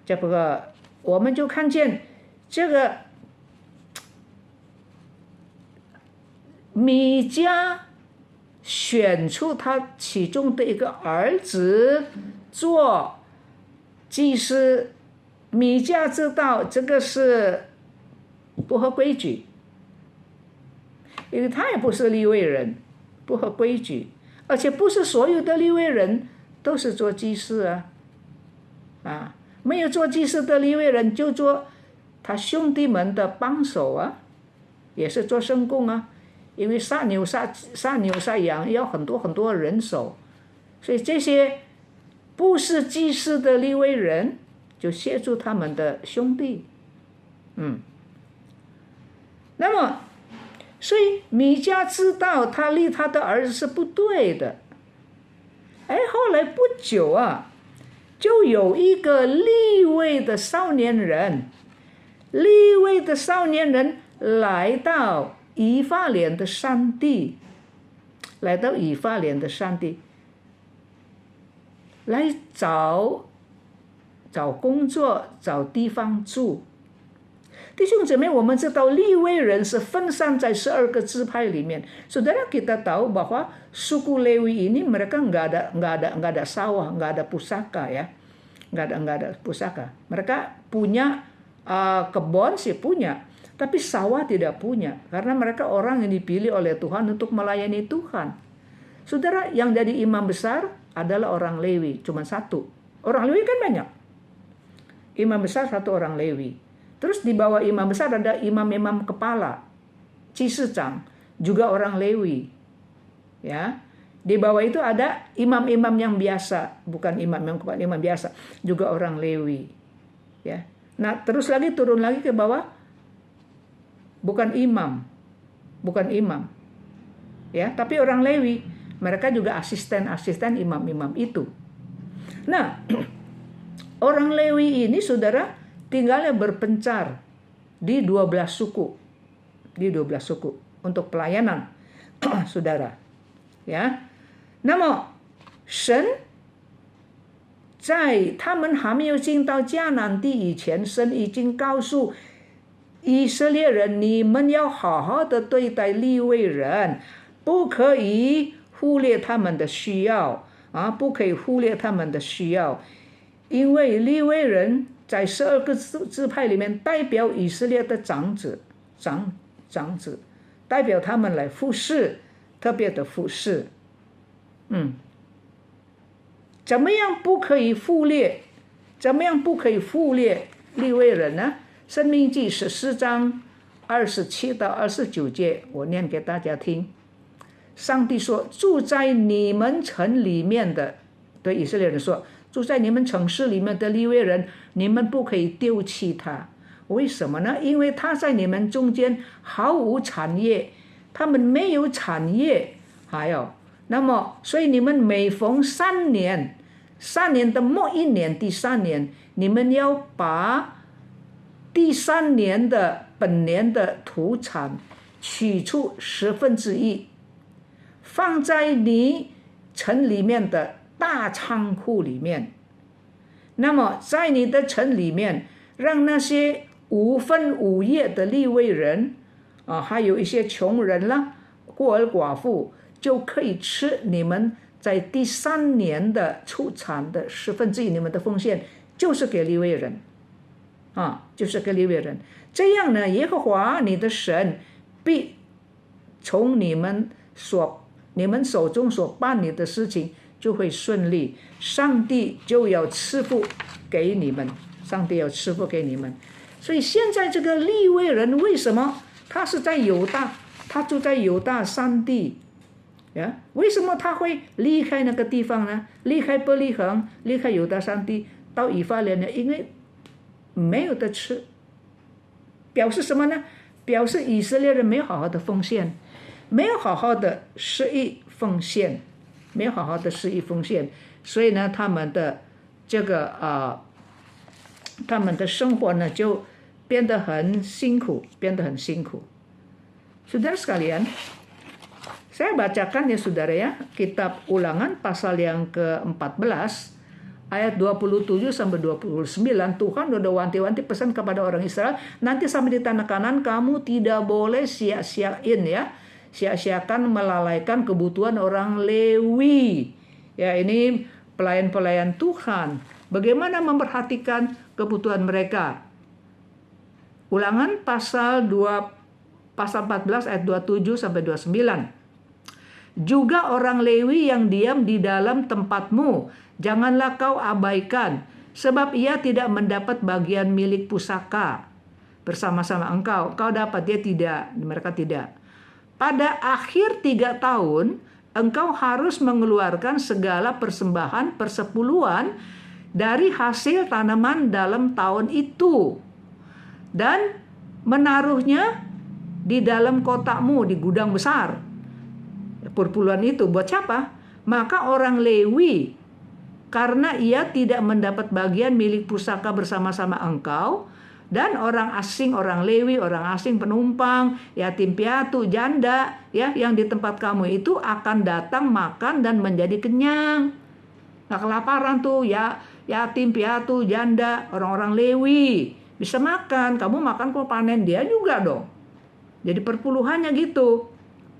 这个我们就看见这个米迦选出他其中的一个儿子做祭司。米迦知道这个是不合规矩，因为他也不是利未人，不合规矩，而且不是所有的利未人都是做祭司啊，没有做祭司的利未人就做他兄弟们的帮手啊，也是做圣工啊，因为杀牛杀羊要很多人手，所以这些不是祭司的利未人就协助他们的兄弟。那么所以米迦知道他立他的儿子是不对的。后来不久就有一个利未的少年人来到以法莲的山地，来找工作，找地方住。弟兄姊妹，我们知道利未人是分散在12个支派里面. Saudara, kita tahu bahwa suku Lewi ini mereka nggak ada sawah, nggak ada pusaka ya, nggak ada pusaka. Mereka punya kebun sih punya, tapi sawah tidak punya karena mereka orang yang dipilih oleh Tuhan untuk melayani Tuhan. Saudara, yang jadi imam besar adalah orang Lewi, cuma satu. Orang Lewi kan banyak. Imam besar satu orang Lewi. Terus di bawah imam besar ada imam-imam kepala, cisecang, juga orang Lewi. Ya. Di bawah itu ada imam-imam yang biasa, bukan imam yang kepala, imam biasa, juga orang Lewi. Ya. Nah, terus lagi turun lagi ke bawah, bukan imam. Ya, tapi orang Lewi, mereka juga asisten imam-imam itu. Nah, orang Lewi ini saudara tinggalnya berpencar di 12 suku. Di 12 suku untuk pelayanan. Saudara. Ya. 那么神在他们还没有进到迦南地以前，神已经告诉以色列人，你们要好好的对待利未人，不可以忽略他们的需要不可以忽略他们的需要，因为利未人在12个支派里面代表以色列的长子，代表他们来服侍，特别的服侍。怎么样不可以忽略利未人呢？申命记14章27到29节，我念给大家听。上帝说，住在你们城里面的，对以色列人说，住在你们城市里面的利未人，你们不可以丢弃他。为什么呢？因为他在你们中间毫无产业，他们没有产业，那么所以你们每逢3年的末一年，第3年，你们要把第3年的本年的土产取出1/10，放在你城里面的大仓库里面。那么在你的城里面，让那些5分5业的利未人还有一些穷人啦，孤儿寡妇，就可以吃你们在第3年的出产的1/10，你们的奉献就是给利未人就是给利未人。这样呢，耶和华你的神必从你们手中所办理的事情就会顺利，上帝就要赐福给你们，所以现在这个利未人为什么他是在犹大，他住在犹大山地为什么他会离开那个地方呢？离开伯利恒，离开犹大山地到以法莲呢？因为没有得吃。表示什么呢？表示以色列人没有好好的奉献，没有好好的施予奉献没有好好的施以奉献，所以呢，他们的生活呢就变得很辛苦。Saudara sekalian, saya bacakan ya saudara ya, kitab Ulangan pasal yang ke-14 ayat 27 sampai 29. Tuhan udah wanti-wanti pesan kepada orang Israel, nanti sampai di tanah Kanan kamu tidak boleh sia-siakan melalaikan kebutuhan orang Lewi. Ya, ini pelayan-pelayan Tuhan. Bagaimana memperhatikan kebutuhan mereka? Ulangan pasal 14 ayat 27 sampai 29. Juga orang Lewi yang diam di dalam tempatmu, janganlah kau abaikan, sebab ia tidak mendapat bagian milik pusaka bersama-sama engkau. Kau dapat, dia tidak, mereka tidak. Pada akhir 3 tahun, engkau harus mengeluarkan segala persembahan persepuluhan dari hasil tanaman dalam tahun itu dan menaruhnya di dalam kotakmu di gudang besar. Perpuluhan itu buat siapa? Maka orang Lewi, karena ia tidak mendapat bagian milik pusaka bersama-sama engkau, dan orang asing, orang Lewi, orang asing penumpang, yatim piatu, janda, ya, yang di tempat kamu itu akan datang makan dan menjadi kenyang. Nggak kelaparan tuh, ya, yatim piatu, janda, orang-orang Lewi bisa makan. Kamu makan, kok panen dia juga dong. Jadi perpuluhannya gitu.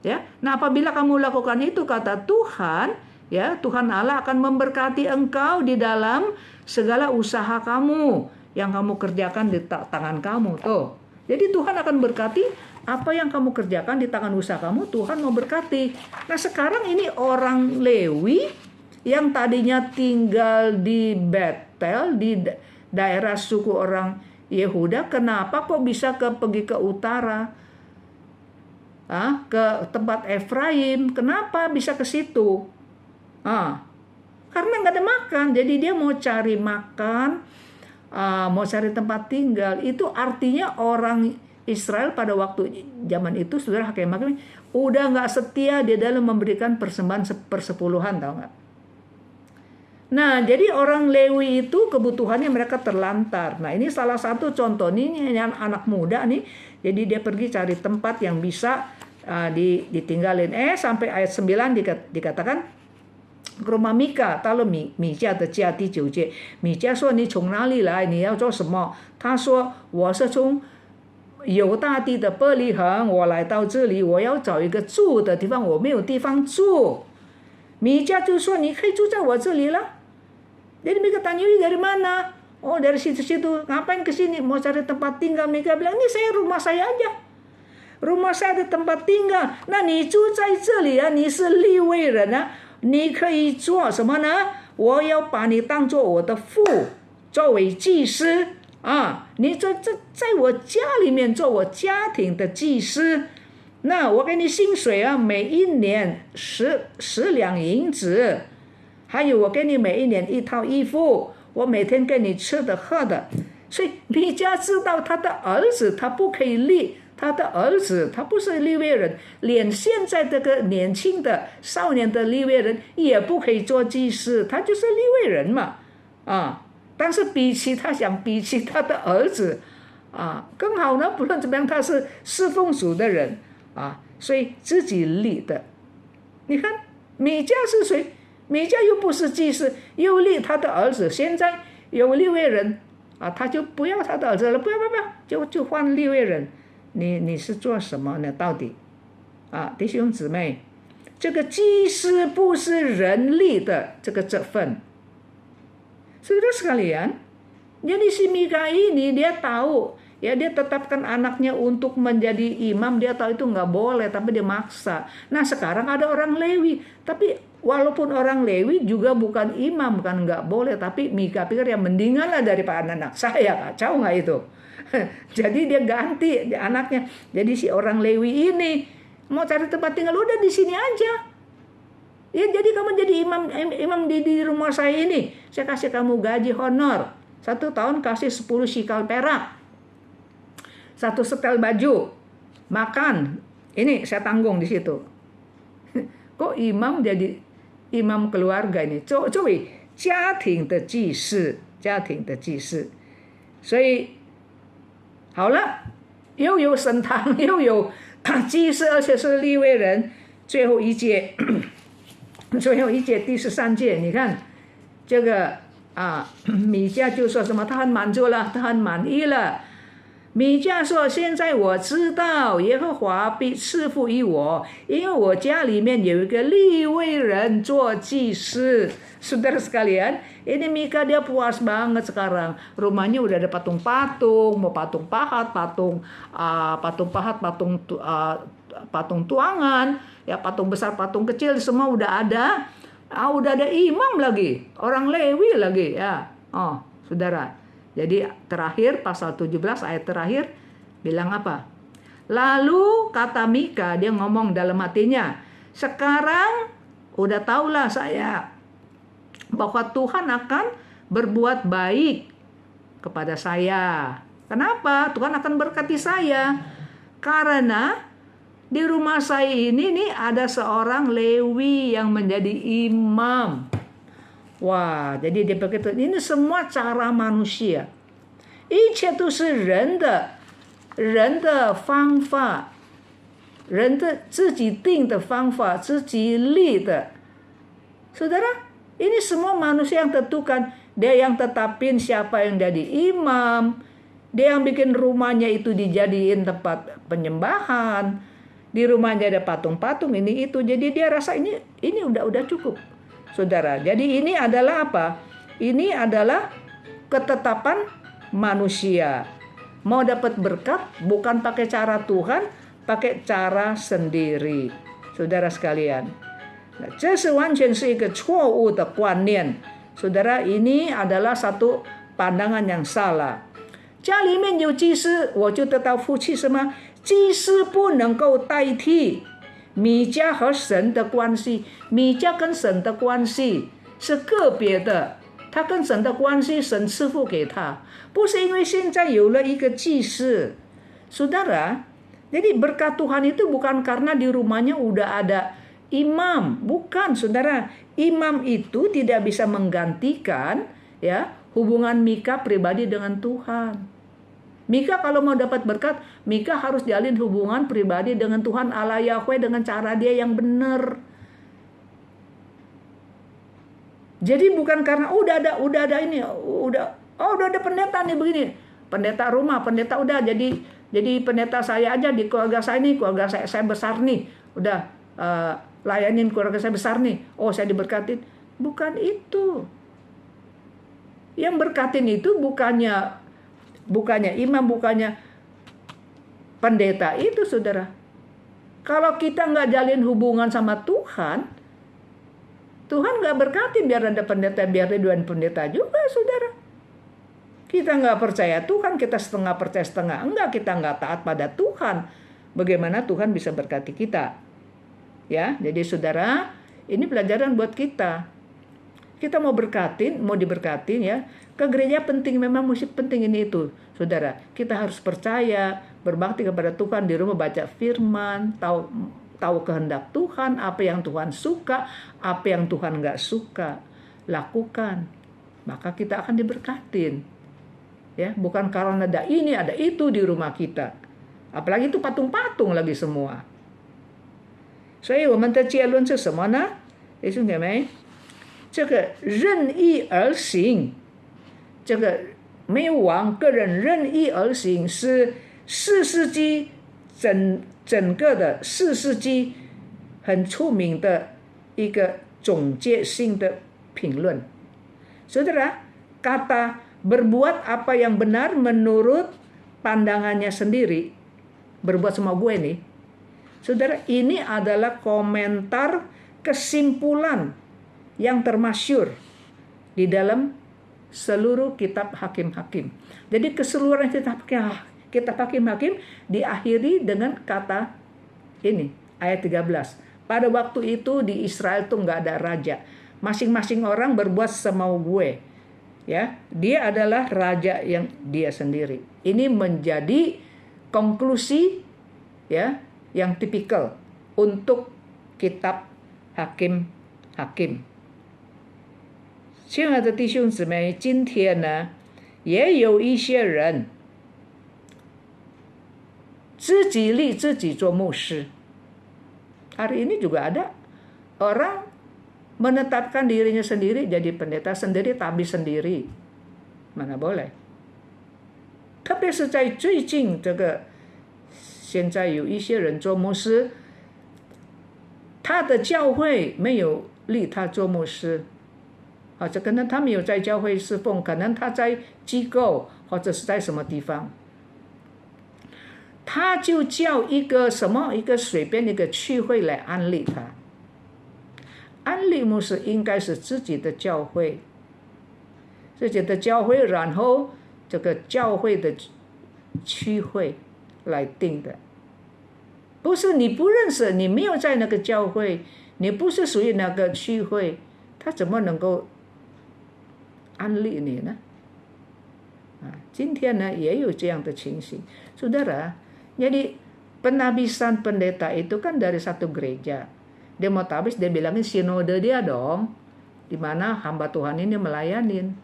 Ya, nah apabila kamu lakukan itu, kata Tuhan, ya, Tuhan Allah akan memberkati engkau di dalam segala usaha kamu yang kamu kerjakan di tangan kamu. Tuh. Jadi Tuhan akan berkati apa yang kamu kerjakan di tangan usaha kamu, Tuhan mau berkati. Nah sekarang ini orang Lewi yang tadinya tinggal di Betel, di daerah suku orang Yehuda, kenapa kok bisa pergi ke utara? Ke tempat Efraim, kenapa bisa ke situ? Karena nggak ada makan, jadi dia mau cari makan, mau cari tempat tinggal. Itu artinya orang Israel pada waktu zaman itu, saudara hakim udah nggak setia di dalam memberikan persembahan persepuluhan, tahu nggak? Nah, jadi orang Lewi itu kebutuhannya mereka terlantar. Nah, ini salah satu contoh nih, anak muda nih. Jadi dia pergi cari tempat yang bisa ditinggalin. Sampai ayat 9 dikatakan ke rumah Mika, 到了米迦的家第9节，米迦说你从哪里来？你要做什么？他说我是从犹大地的伯利恒，我来到这里，我要找一个住的地方，我没有地方住。米迦就说你可以住在我这里了。Jadi Mika tanya, dari mana? Oh, dari situ-situ. Ngapain ke sini? Mau cari tempat tinggal. Mika bilang, ini rumah saya aja. Rumah saya ada tempat tinggal. 那你住在这里啊，你是利未人啊，你可以做什么呢？我要把你当做我的父，作为祭司啊，你在我家里面做我家庭的祭司。那我给你薪水啊，每一年10两银子，还有我给你每一年1套衣服，我每天给你吃的喝的。所以米迦知道他的儿子他不可以立。他的儿子他不是利未人，连现在这个年轻的少年的利未人也不可以做祭司，他就是利未人嘛，但是比起他的儿子更好呢，不论怎么样他是侍奉主的人所以自己立的。你看米迦是谁？米迦又不是祭司，又立他的儿子，现在有利未人他就不要他的儿子了，不要，就换利未人。你是做什么呢？到底弟兄姊妹，这个祭司不是人立的这个责分。Saudara sekalian, jadi si Mika ini dia tahu, ya dia tetapkan anaknya untuk menjadi imam, dia tahu itu nggak boleh, tapi dia maksa. Nah sekarang ada orang Lewi, tapi walaupun orang Lewi juga bukan imam, bukan nggak boleh, tapi Mika pikir yang mendingan lah daripada anak saya, kacau nggak itu? Jadi dia ganti anaknya. Jadi si orang Lewi ini mau cari tempat tinggal, udah di sini aja. Ya jadi kamu jadi imam di rumah saya ini. Saya kasih kamu gaji honor. 1 tahun kasih 10 sikal perak. 1 setel baju. Makan. Ini saya tanggung di situ. Kok imam jadi imam keluarga ini，作为家庭的祭司，家庭的祭司。所以好了，又有神堂，又有祭司，而且是利未人。最后一节，最后一节第13节，你看这个米迦就说什么？他很满足了，他很满意了。米迦说：“现在我知道耶和华必赐福于我，因为我家里面有一个利未人做祭司。” Saudara sekalian, ini Mika dia puas banget sekarang. Rumahnya udah ada patung-patung, mau patung pahat, patung pahat, patung tuangan, ya patung besar, patung kecil semua udah ada. Udah ada imam lagi, orang Lewi lagi ya. Saudara. Jadi terakhir pasal 17 ayat terakhir bilang apa? Lalu kata Mika, dia ngomong dalam hatinya, sekarang udah tahulah saya bahwa Tuhan akan berbuat baik kepada saya. Kenapa? Tuhan akan berkati saya. Karena di rumah saya ini nih ada seorang Lewi yang menjadi imam. Wah, jadi dia begitu. Ini semua cara manusia. 一切都是人的方法，人的自己定的方法，自己立的。Saudara, ini semua manusia yang tentukan. Dia yang tetapin siapa yang jadi imam. Dia yang bikin rumahnya itu dijadiin tempat penyembahan. Di rumahnya ada patung-patung ini itu. Jadi dia rasa ini udah cukup. Saudara, jadi ini adalah apa? Ini adalah ketetapan manusia. Mau dapat berkat bukan pakai cara Tuhan, pakai cara sendiri. Saudara sekalian. Nah, 这是完全是一个错误的观念. Saudara, ini adalah satu pandangan yang salah. 家里面有祭司，我就得到福气什么？祭司不能够代替米迦和神的关系，米迦跟神的关系是个别的，他跟神的关系神赐福给他，不是因为现在有了一个祭司。Saudara, jadi berkat Tuhan itu bukan karena di rumahnya udah ada imam, bukan saudara. Imam itu tidak bisa menggantikan ya hubungan Mika pribadi dengan Tuhan. Mika kalau mau dapat berkat, Mika harus jalin hubungan pribadi dengan Tuhan Allah Yahweh dengan cara dia yang benar. Jadi bukan karena udah ada ini, udah ada pendeta nih begini, pendeta rumah, pendeta udah jadi pendeta saya aja di keluarga saya nih, keluarga saya besar nih, udah layanin keluarga saya besar nih, saya diberkatin. Bukan itu. Yang berkatin itu bukannya imam, bukannya pendeta itu, saudara. Kalau kita nggak jalin hubungan sama Tuhan, Tuhan nggak berkatin biar ada pendeta, biar ada dua pendeta juga, saudara. Kita nggak percaya Tuhan, kita setengah percaya setengah enggak, kita nggak taat pada Tuhan. Bagaimana Tuhan bisa berkati kita? Ya, jadi saudara, ini pelajaran buat kita. Kita mau diberkatin ya. Ke gereja penting, memang mesti penting ini itu. Saudara, kita harus percaya, berbakti kepada Tuhan, di rumah baca firman, tahu kehendak Tuhan, apa yang Tuhan suka, apa yang Tuhan nggak suka, lakukan. Maka kita akan diberkatin. Ya, bukan karena ada ini, ada itu di rumah kita. Apalagi itu patung-patung lagi semua. 所以我们的结论是什么呢？弟兄姐妹，这个任意而行，这个没有往个人任意而行，是4世纪整个的4世纪很出名的一个总结性的评论。Saudara, kata berbuat apa yang benar menurut pandangannya sendiri, berbuat sama gue nih. Saudara, ini adalah komentar kesimpulan yang termasyhur di dalam seluruh kitab Hakim-Hakim. Jadi keseluruhan kitab Hakim-Hakim diakhiri dengan kata ini, ayat 13. Pada waktu itu di Israel tuh nggak ada raja. Masing-masing orang berbuat semau gue. Ya, dia adalah raja yang dia sendiri. Ini menjadi konklusi ya yang tipikal untuk kitab hakim。亲爱的弟兄姊妹，今天呢，也有一些人自己立自己做牧师。Hari ini juga ada orang menetapkan dirinya sendiri jadi pendeta sendiri, tabis sendiri. Mana boleh。特别是在最近这个，现在有一些人做牧师，他的教会没有立他做牧师，或者可能他没有在教会侍奉，可能他在机构或者是在什么地方，他就叫一个随便一个区会来安利他。安利牧师应该是自己的教会，然后这个教会的区会来定的，不是你不认识，你没有在那个教会，你不是属于那个区会，他怎么能够安利你呢？今天呢也有这样的情形， saudara. Jadi penabisan pendeta itu kan dari satu gereja. Dia mau tabis, dia bilangin sinode dia dong, di mana hamba Tuhan ini melayanin.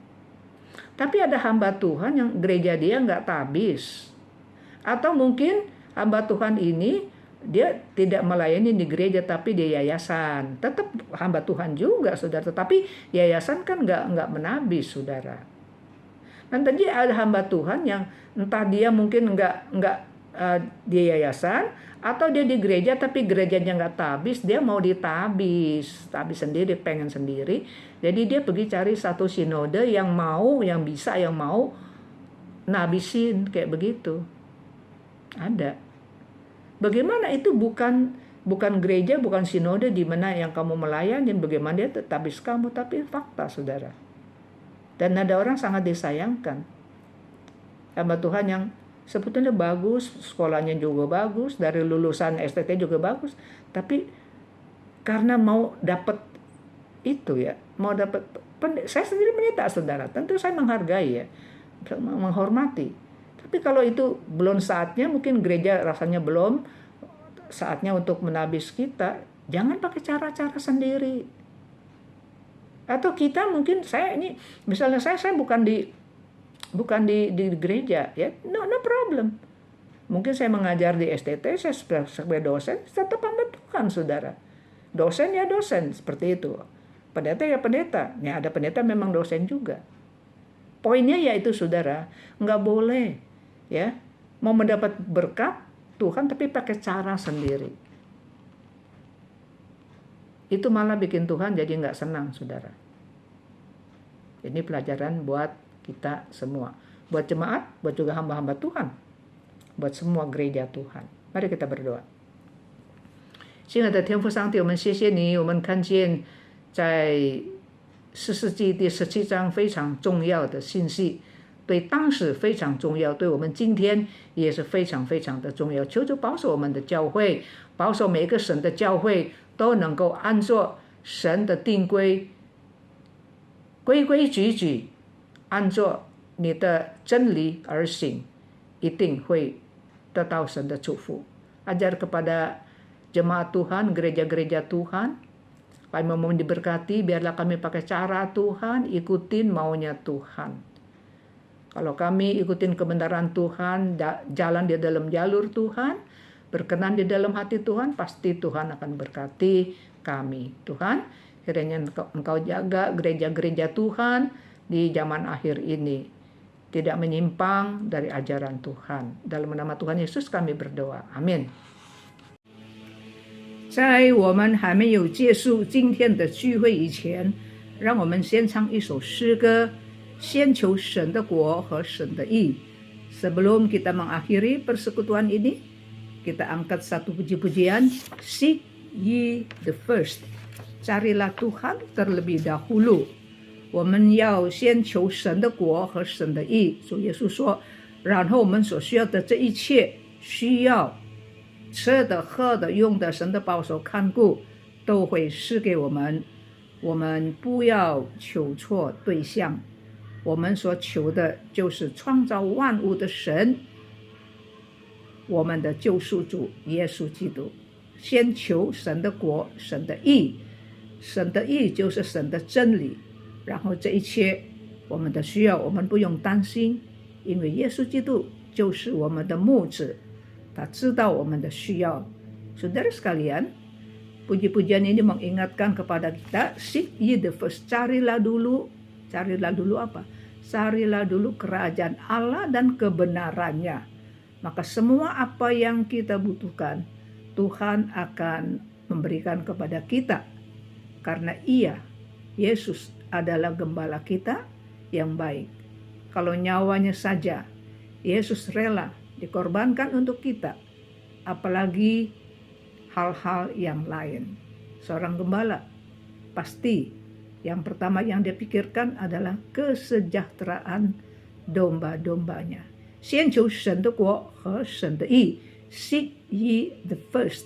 Tapi ada hamba Tuhan yang gereja dia nggak tabis. Atau mungkin hamba Tuhan ini dia tidak melayani di gereja tapi di yayasan. Tetap hamba Tuhan juga, saudara. Tetapi yayasan kan nggak menabis, saudara. Dan tadi ada hamba Tuhan yang entah dia mungkin nggak di yayasan atau dia di gereja tapi gerejanya nggak tabis, dia mau ditabis sendiri, pengen sendiri. Jadi dia pergi cari satu sinode yang mau nabisin kayak begitu. Ada. Bagaimana itu bukan gereja, bukan sinode di mana yang kamu melayani, bagaimana dia tabis kamu, tapi fakta, saudara. Dan ada orang sangat disayangkan, hamba Tuhan yang sebetulnya bagus, sekolahnya juga bagus, dari lulusan STT juga bagus, tapi karena mau dapat itu ya, saya sendiri pendeta, saudara, tentu saya menghargai ya, menghormati. Tapi kalau itu belum saatnya, mungkin gereja rasanya belum saatnya untuk menabis kita, jangan pakai cara-cara sendiri. Atau kita mungkin, misalnya saya bukan di gereja ya, no problem. Mungkin saya mengajar di STT, saya sebagai dosen, tetap hamba Tuhan, saudara. Dosen ya dosen, seperti itu. Pendeta ya pendeta, ya ada pendeta memang dosen juga. Poinnya yaitu, saudara, nggak boleh ya mau mendapat berkat Tuhan tapi pakai cara sendiri. Itu malah bikin Tuhan jadi nggak senang, saudara. Ini pelajaran buat kita semua, buat jemaat, buat juga hamba-hamba Tuhan, buat semua gereja Tuhan. Mari kita berdoa. 亲爱的天父上帝，我们谢谢你，我们看见在4世纪第17章非常重要的信息，对当时非常重要，对我们今天也是非常非常的重要。求主保守我们的教会，保守每一个神的教会都能够按照神的定规，规规矩矩，按照你的真理而行，一定会得到神的祝福。Ajar kepada jemaat Tuhan, gereja-gereja Tuhan, kami mau diberkati, biarlah kami pakai cara Tuhan, ikutin maunya Tuhan. Kalau kami ikutin kebenaran Tuhan, jalan di dalam jalur Tuhan, berkenan di dalam hati Tuhan, pasti Tuhan akan berkati kami. Tuhan, kiranya Engkau jaga gereja-gereja Tuhan di zaman akhir ini, tidak menyimpang dari ajaran Tuhan. Dalam nama Tuhan Yesus kami berdoa. Amin. 在我们还没有结束今天的聚会以前，让我们先唱一首诗歌，先求神的国和神的义。Sebelum kita mengakhiri persekutuan ini, kita angkat satu puji-pujian, Seek ye the first. Carilah Tuhan terlebih dahulu. 我们要先求神的国和神的义。主耶稣说，然后我们所需要的这一切，需要吃的、喝的、用的，神的保守看顾都会赐给我们。我们不要求错对象，我们所求的就是创造万物的神，我们的救赎主耶稣基督。先求神的国、神的义，神的义就是神的真理。然后这一切我们的需要我们不用担心，因为耶稣基督就是我们的牧者，他知道我们的需要。Saudara sekalian, puji-pujian ini mengingatkan kepada kita, seek ye the first, carilah dulu apa? Carilah dulu kerajaan Allah dan kebenarannya. Maka semua apa yang kita butuhkan, Tuhan akan memberikan kepada kita. Karena Yesus adalah gembala kita yang baik. Kalau nyawanya saja, Yesus rela dikorbankan untuk kita, apalagi hal-hal yang lain. Seorang gembala pasti yang pertama yang dia pikirkan adalah kesejahteraan domba-dombanya. 先求神的国和神的义 Seek ye the first.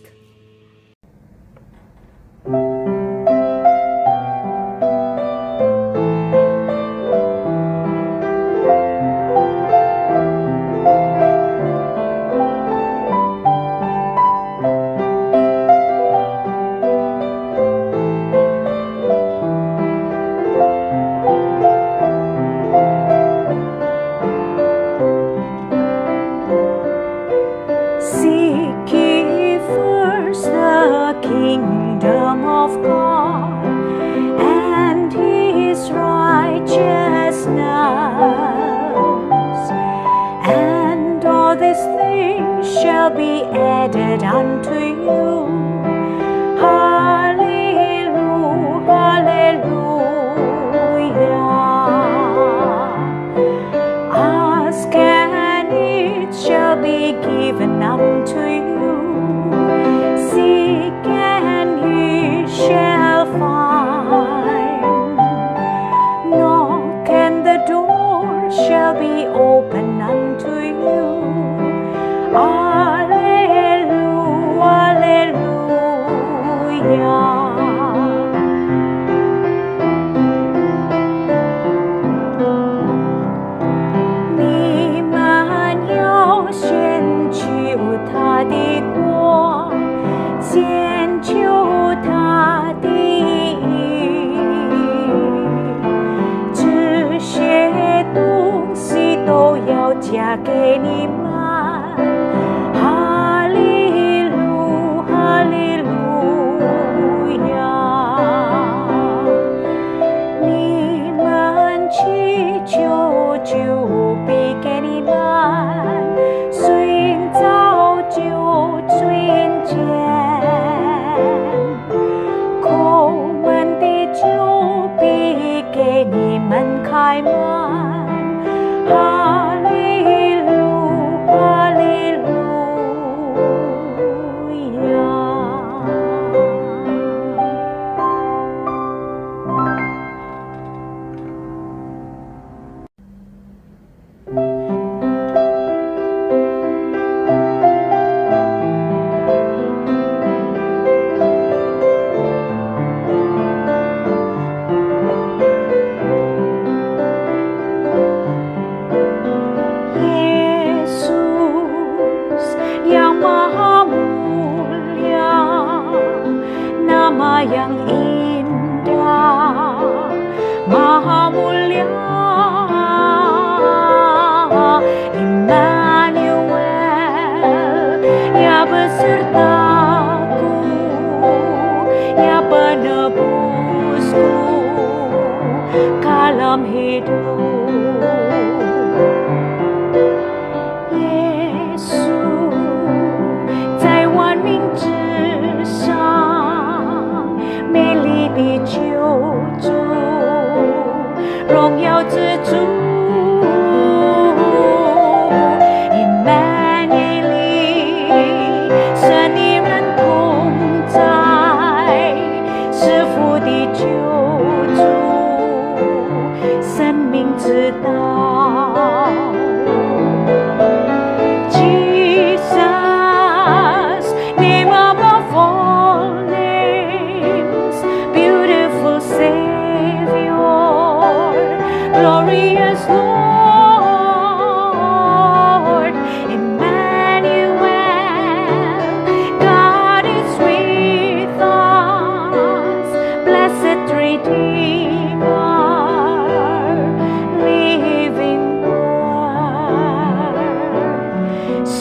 Seek ye first the kingdom of God and his righteousness, and all these things shall be added unto you. Hallelujah, hallelujah. Ask and it shall be given unto you. Seek and ye shall find. Knock and the door shall be open unto you. Alleluia, alleluia. Ni man要先求他的国，先求他的义，这些东西都要加给你们。哈利路，哈利路亚！你们祈求就必给你们，寻找就寻见，叩门的就必给你们开门。哈利路，哈利路亚。Yesus yang maha mulia, nama yang indah, maha mulia, Immanuel, ya besertaku, ya penebusku kalam hidup. 耶稣在万民之上，每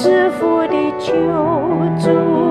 是父的救主。